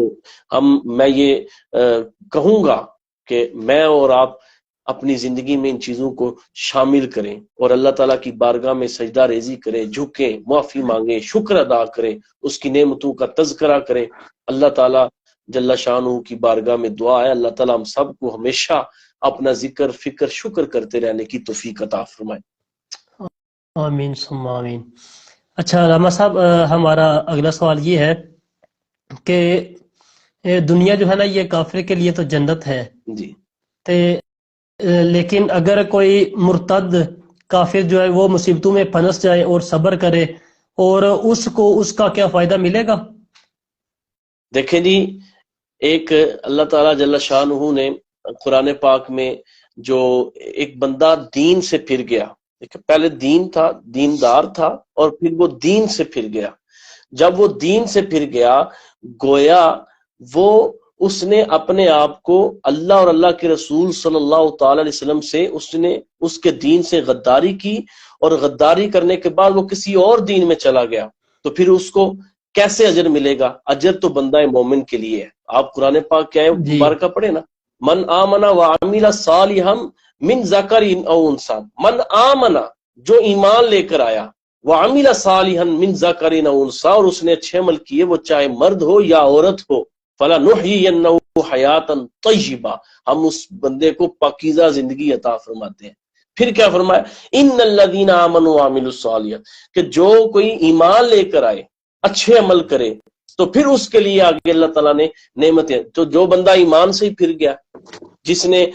میں یہ کہوں گا کہ میں اور آپ اپنی زندگی میں ان چیزوں کو شامل کریں اور اللہ تعالیٰ کی بارگاہ میں سجدہ ریزی کریں، جھکیں، معافی مانگیں، شکر ادا کریں، اس کی نعمتوں کا تذکرہ کریں. اللہ تعالیٰ جل شانہ کی بارگاہ میں دعا ہے اللہ تعالیٰ ہم سب کو ہمیشہ اپنا ذکر، فکر، شکر کرتے رہنے کی توفیق عطا فرمائے. آمین ثم آمین. اچھا علامہ صاحب، ہمارا اگلا سوال یہ ہے کہ دنیا جو ہے نا یہ کافر کے لیے تو جنت ہے جی. لیکن اگر کوئی مرتد کافر جو ہے وہ مصیبتوں میں پھنس جائے اور صبر کرے اور اس کو اس کا کیا فائدہ ملے گا؟ دیکھیں جی، ایک اللہ تعالیٰ جل شانہ نے قرآن پاک میں جو ایک بندہ دین سے پھر گیا، پہلے دین تھا، دیندار تھا، اور پھر وہ دین سے پھر گیا. جب وہ دین سے پھر گیا، گویا وہ اس نے اپنے آپ کو اللہ اور اللہ کے رسول صلی اللہ تعالی علیہ وسلم سے اس نے اس کے دین سے غداری کی، اور غداری کرنے کے بعد وہ کسی اور دین میں چلا گیا. تو پھر اس کو کیسے اجر ملے گا؟ اجر تو بندہ مومن کے لیے ہے. آپ قرآن پاک کیا ہے مبارکہ پڑھے نا، من آمنا وعمل صالحا من ذکر او انثی. من آمنا، جو ایمان لے کر آیا، وعمل صالحا من ذکر او انثی، اور اس نے اچھے عمل کیے، وہ چاہے مرد ہو یا عورت ہو، فلنحیینہ حیاتا طیبہ، ہم اس بندے کو پاکیزہ زندگی عطا فرماتے ہیں. پھر کیا فرمایا؟ ان الذین آمنوا وعملوا الصالحات، کہ جو کوئی ایمان لے کر آئے، اچھے عمل کرے، تو پھر اس کے لیے آگے اللہ تعالیٰ نے نعمتیں. تو جو بندہ ایمان سے ہی پھر گیا، جس نے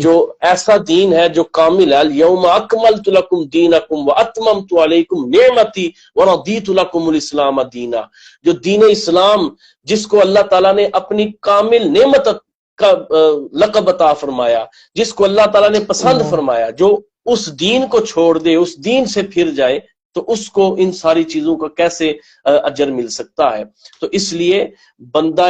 جو ایسا دین ہے جو کامل ہے، الیوم اکملت لکم دینکم واتممت علیکم نعمتی ورضیت لکم الاسلام دینا، جو دین اسلام جس کو اللہ تعالیٰ نے اپنی کامل نعمت کا لقب عطا فرمایا، جس کو اللہ تعالیٰ نے پسند فرمایا، جو اس دین کو چھوڑ دے، اس دین سے پھر جائے، تو اس کو ان ساری چیزوں کا کیسے اجر مل سکتا ہے؟ تو اس لیے بندہ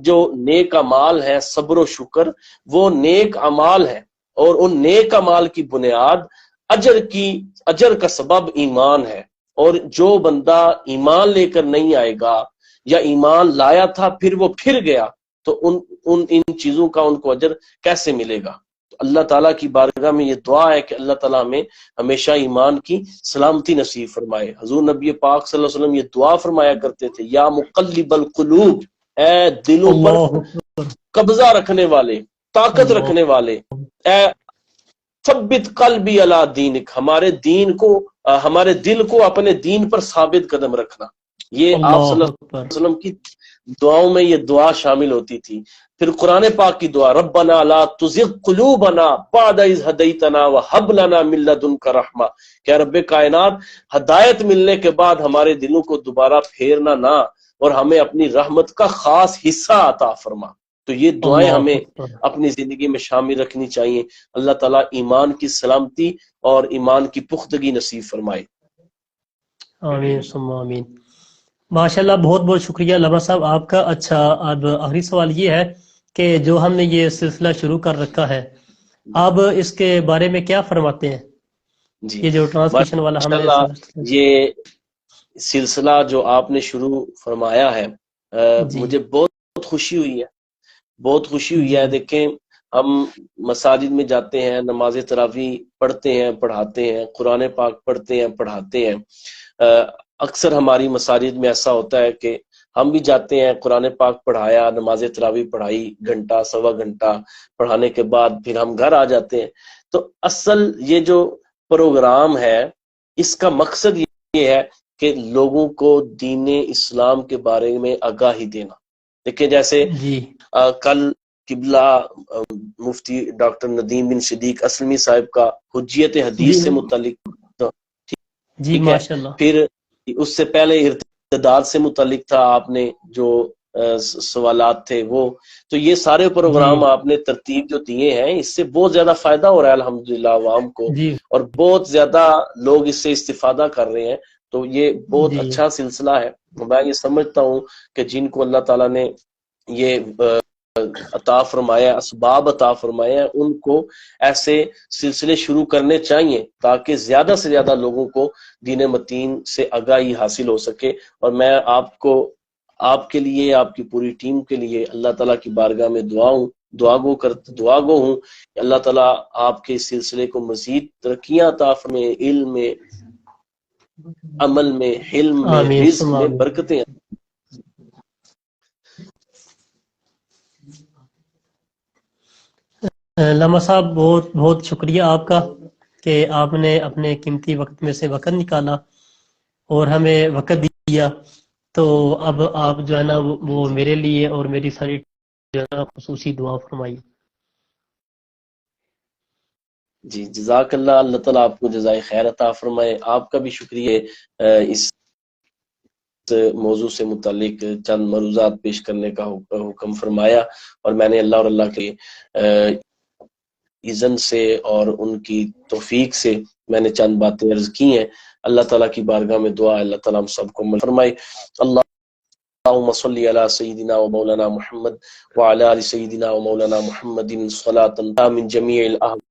جو نیک اعمال ہے، صبر و شکر، وہ نیک اعمال ہے، اور ان نیک اعمال کی بنیاد اجر کا سبب ایمان ہے. اور جو بندہ ایمان لے کر نہیں آئے گا، یا ایمان لایا تھا پھر وہ پھر گیا، تو ان چیزوں کا ان کو اجر کیسے ملے گا؟ اللہ تعالیٰ کی بارگاہ میں یہ دعا ہے کہ اللہ تعالیٰ ہمیں ہمیشہ ایمان کی سلامتی نصیب فرمائے. حضور نبی پاک صلی اللہ علیہ وسلم یہ دعا فرمایا کرتے تھے، یا مقلب القلوب، اے دلوں پر قبضہ رکھنے والے، طاقت رکھنے والے، اے ثبت قلبی علی دینک، ہمارے دل کو اپنے دین پر ثابت قدم رکھنا. یہ آپ صلی اللہ علیہ وسلم کی دعاؤں میں یہ دعا شامل ہوتی تھی. پھر قرآن پاک کی دعا ربنا لا تزغ قلوبنا بعد اذ ہدیتنا وہب لنا من لدنک رحمہ، کہ رب کائنات ہدایت ملنے کے بعد ہمارے دلوں کو دوبارہ پھیرنا نہ، اور ہمیں اپنی رحمت کا خاص حصہ عطا فرما. تو یہ دعائیں اللہ ہمیں اکبر. اپنی زندگی میں شامل رکھنی چاہیے. اللہ تعالیٰ ایمان کی سلامتی اور ایمان کی پختگی نصیب فرمائے. آمین ثم آمین. ماشاءاللہ، بہت بہت شکریہ علامہ صاحب آپ کا. اچھا، اب آخری سوال یہ ہے کہ جو ہم نے یہ سلسلہ شروع کر رکھا ہے، اب اس کے بارے میں کیا فرماتے ہیں؟ جی یہ جو ٹرانسمیشن والا ہم نے ماشاءاللہ، یہ سلسلہ جو آپ نے شروع فرمایا ہے جی مجھے بہت خوشی ہوئی ہے، بہت خوشی ہوئی جی ہے. دیکھیں، ہم مساجد میں جاتے ہیں، نماز تراویح پڑھتے ہیں، پڑھاتے ہیں، قرآن پاک پڑھتے ہیں، پڑھاتے ہیں. اکثر ہماری مساجد میں ایسا ہوتا ہے کہ ہم بھی جاتے ہیں، قرآن پاک پڑھایا، نماز تراویح پڑھائی، گھنٹہ سوا گھنٹہ پڑھانے کے بعد پھر ہم گھر آ جاتے ہیں. تو اصل یہ جو پروگرام ہے، اس کا مقصد یہ ہے کہ لوگوں کو دین اسلام کے بارے میں آگاہی دینا. دیکھیں، جیسے جی کل قبلہ مفتی ڈاکٹر ندیم بن صدیق اسلمی صاحب کا حجیت حدیث سے متعلق، جی ٹھیک ہے. ماشاءاللہ. پھر اس سے پہلے ارتداد سے متعلق تھا، آپ نے جو سوالات تھے وہ. تو یہ سارے جی پروگرام آپ نے ترتیب جو دیے ہیں، اس سے بہت زیادہ فائدہ ہو رہا ہے الحمدللہ عوام کو، جی اور بہت زیادہ لوگ اس سے استفادہ کر رہے ہیں. تو یہ بہت جی اچھا سلسلہ ہے. میں یہ سمجھتا ہوں کہ جن کو اللہ تعالیٰ نے یہ عطا فرمایا، اسباب عطا فرمایا، ان کو ایسے سلسلے شروع کرنے چاہیے تاکہ زیادہ سے زیادہ لوگوں کو دین متین سے آگاہی حاصل ہو سکے. اور میں آپ کے لیے، آپ کی پوری ٹیم کے لیے اللہ تعالیٰ کی بارگاہ میں دعا گو ہوں کہ اللہ تعالیٰ آپ کے اس سلسلے کو مزید ترقیاں عطا فرمائے، علم میں، عمل میں، حلم میں، آمین رزق ثم میں آمین. برکتیں. علامہ صاحب، بہت بہت شکریہ آپ کا کہ آپ نے اپنے قیمتی وقت میں سے وقت نکالا اور ہمیں وقت دیا. تو اب آپ جو ہے نا وہ میرے لیے اور میری ساری جو ہے نا خصوصی دعا فرمائی. جی جزاک اللہ. اللہ تعالیٰ آپ کو جزائے خیر عطا فرمائے. آپ کا بھی شکریہ اس موضوع سے متعلق چند مروزات پیش کرنے کا حکم فرمایا، اور میں نے اللہ اور اللہ کے اذن سے اور ان کی توفیق سے میں نے چند باتیں عرض کی ہیں. اللہ تعالیٰ کی بارگاہ میں دعا ہے اللہ تعالیٰ ہم سب کو عمل فرمائے. اللہم صلی علی سیدنا و مولانا محمد وعلی آل سیدنا و مولانا محمد صلاة من جمیع الاحوال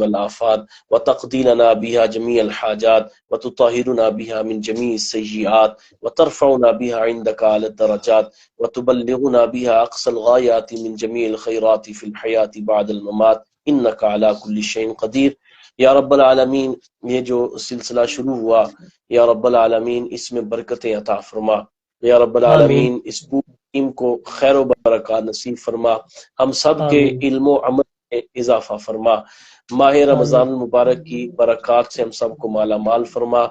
والآفات وتقضي لنا بها جميع الحاجات وتطهرنا بها من جميع السيئات وترفعنا بها عندك على الدرجات وتبلغنا بها أقصى الغايات من جميع الخيرات في الحياة بعد الممات إنك على كل شيء قدير. یا رب العالمین، یہ جو سلسلہ شروع ہوا، یا رب العالمین اس میں برکتیں عطا فرما. یا رب آمین العالمین اس پوری ٹیم کو خیر و برکات نصیب فرما. ہم سب کے آمین علم و عمل میں اضافہ فرما. ماہ رمضان المبارک کی برکات سے ہم سب کو مالا مال فرما.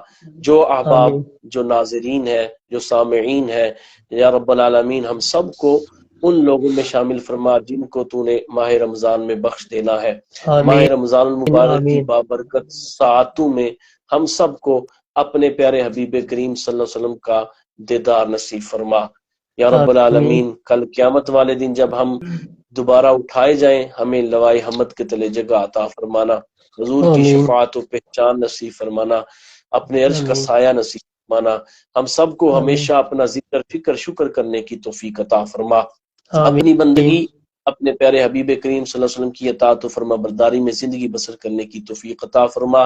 جو احباب، آمین جو ناظرین ہیں، جو سامعین ہیں، یا رب العالمین ہم سب کو ان لوگوں میں شامل فرما جن کو تو نے ماہ رمضان میں بخش دینا ہے. ماہ آمین رمضان المبارک کی آمین بابرکت ساعتوں میں ہم سب کو اپنے پیارے حبیب کریم صلی اللہ علیہ وسلم کا دیدار نصیب فرما. یا رب آمین العالمین کل قیامت والے دن جب ہم دوبارہ اٹھائے جائیں، ہمیں لوائے حمد کے تلے جگہ عطا فرمانا، حضور کی آمین شفاعت و پہچان نصیب فرمانا، اپنے عرش کا آمین سایہ نصیب فرمانا. ہم سب کو آمین ہمیشہ اپنا ذکر، فکر، شکر کرنے کی توفیق عطا فرما. آمین اپنی بندگی اپنے پیارے حبیب کریم صلی اللہ علیہ وسلم کی اطاعت و فرما برداری میں زندگی بسر کرنے کی توفیق عطا فرما.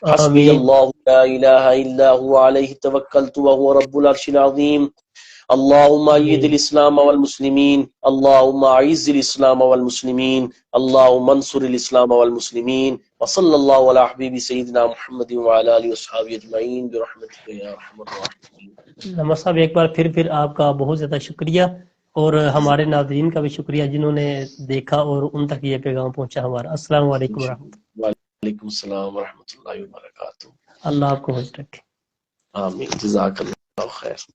حسبی آمین اللہ لا الہ الا هو علیہ توکلت وهو رب العرش العظیم. اللهم ايد آمین الاسلام والمسلمين، اللهم اعز الاسلام والمسلمين، اللهم انصر الاسلام والمسلمين. وصلى الله على حبيب سيدنا محمد وعلى اله وصحبه اجمعين برحمتك يا ارحم الراحمين. علامہ صاحب، ایک بار پھر آپ کا بہت زیادہ شکریہ، اور ہمارے ناظرین کا بھی شکریہ جنہوں نے دیکھا اور ان تک یہ پیغام پہنچا ہمارا. السلام علیکم ورحمۃ وعلیکم السلام ورحمۃ اللہ وبرکاتہ. اللہ. آپ کو خوش رکھے. آمین. جزاک اللہ خیر.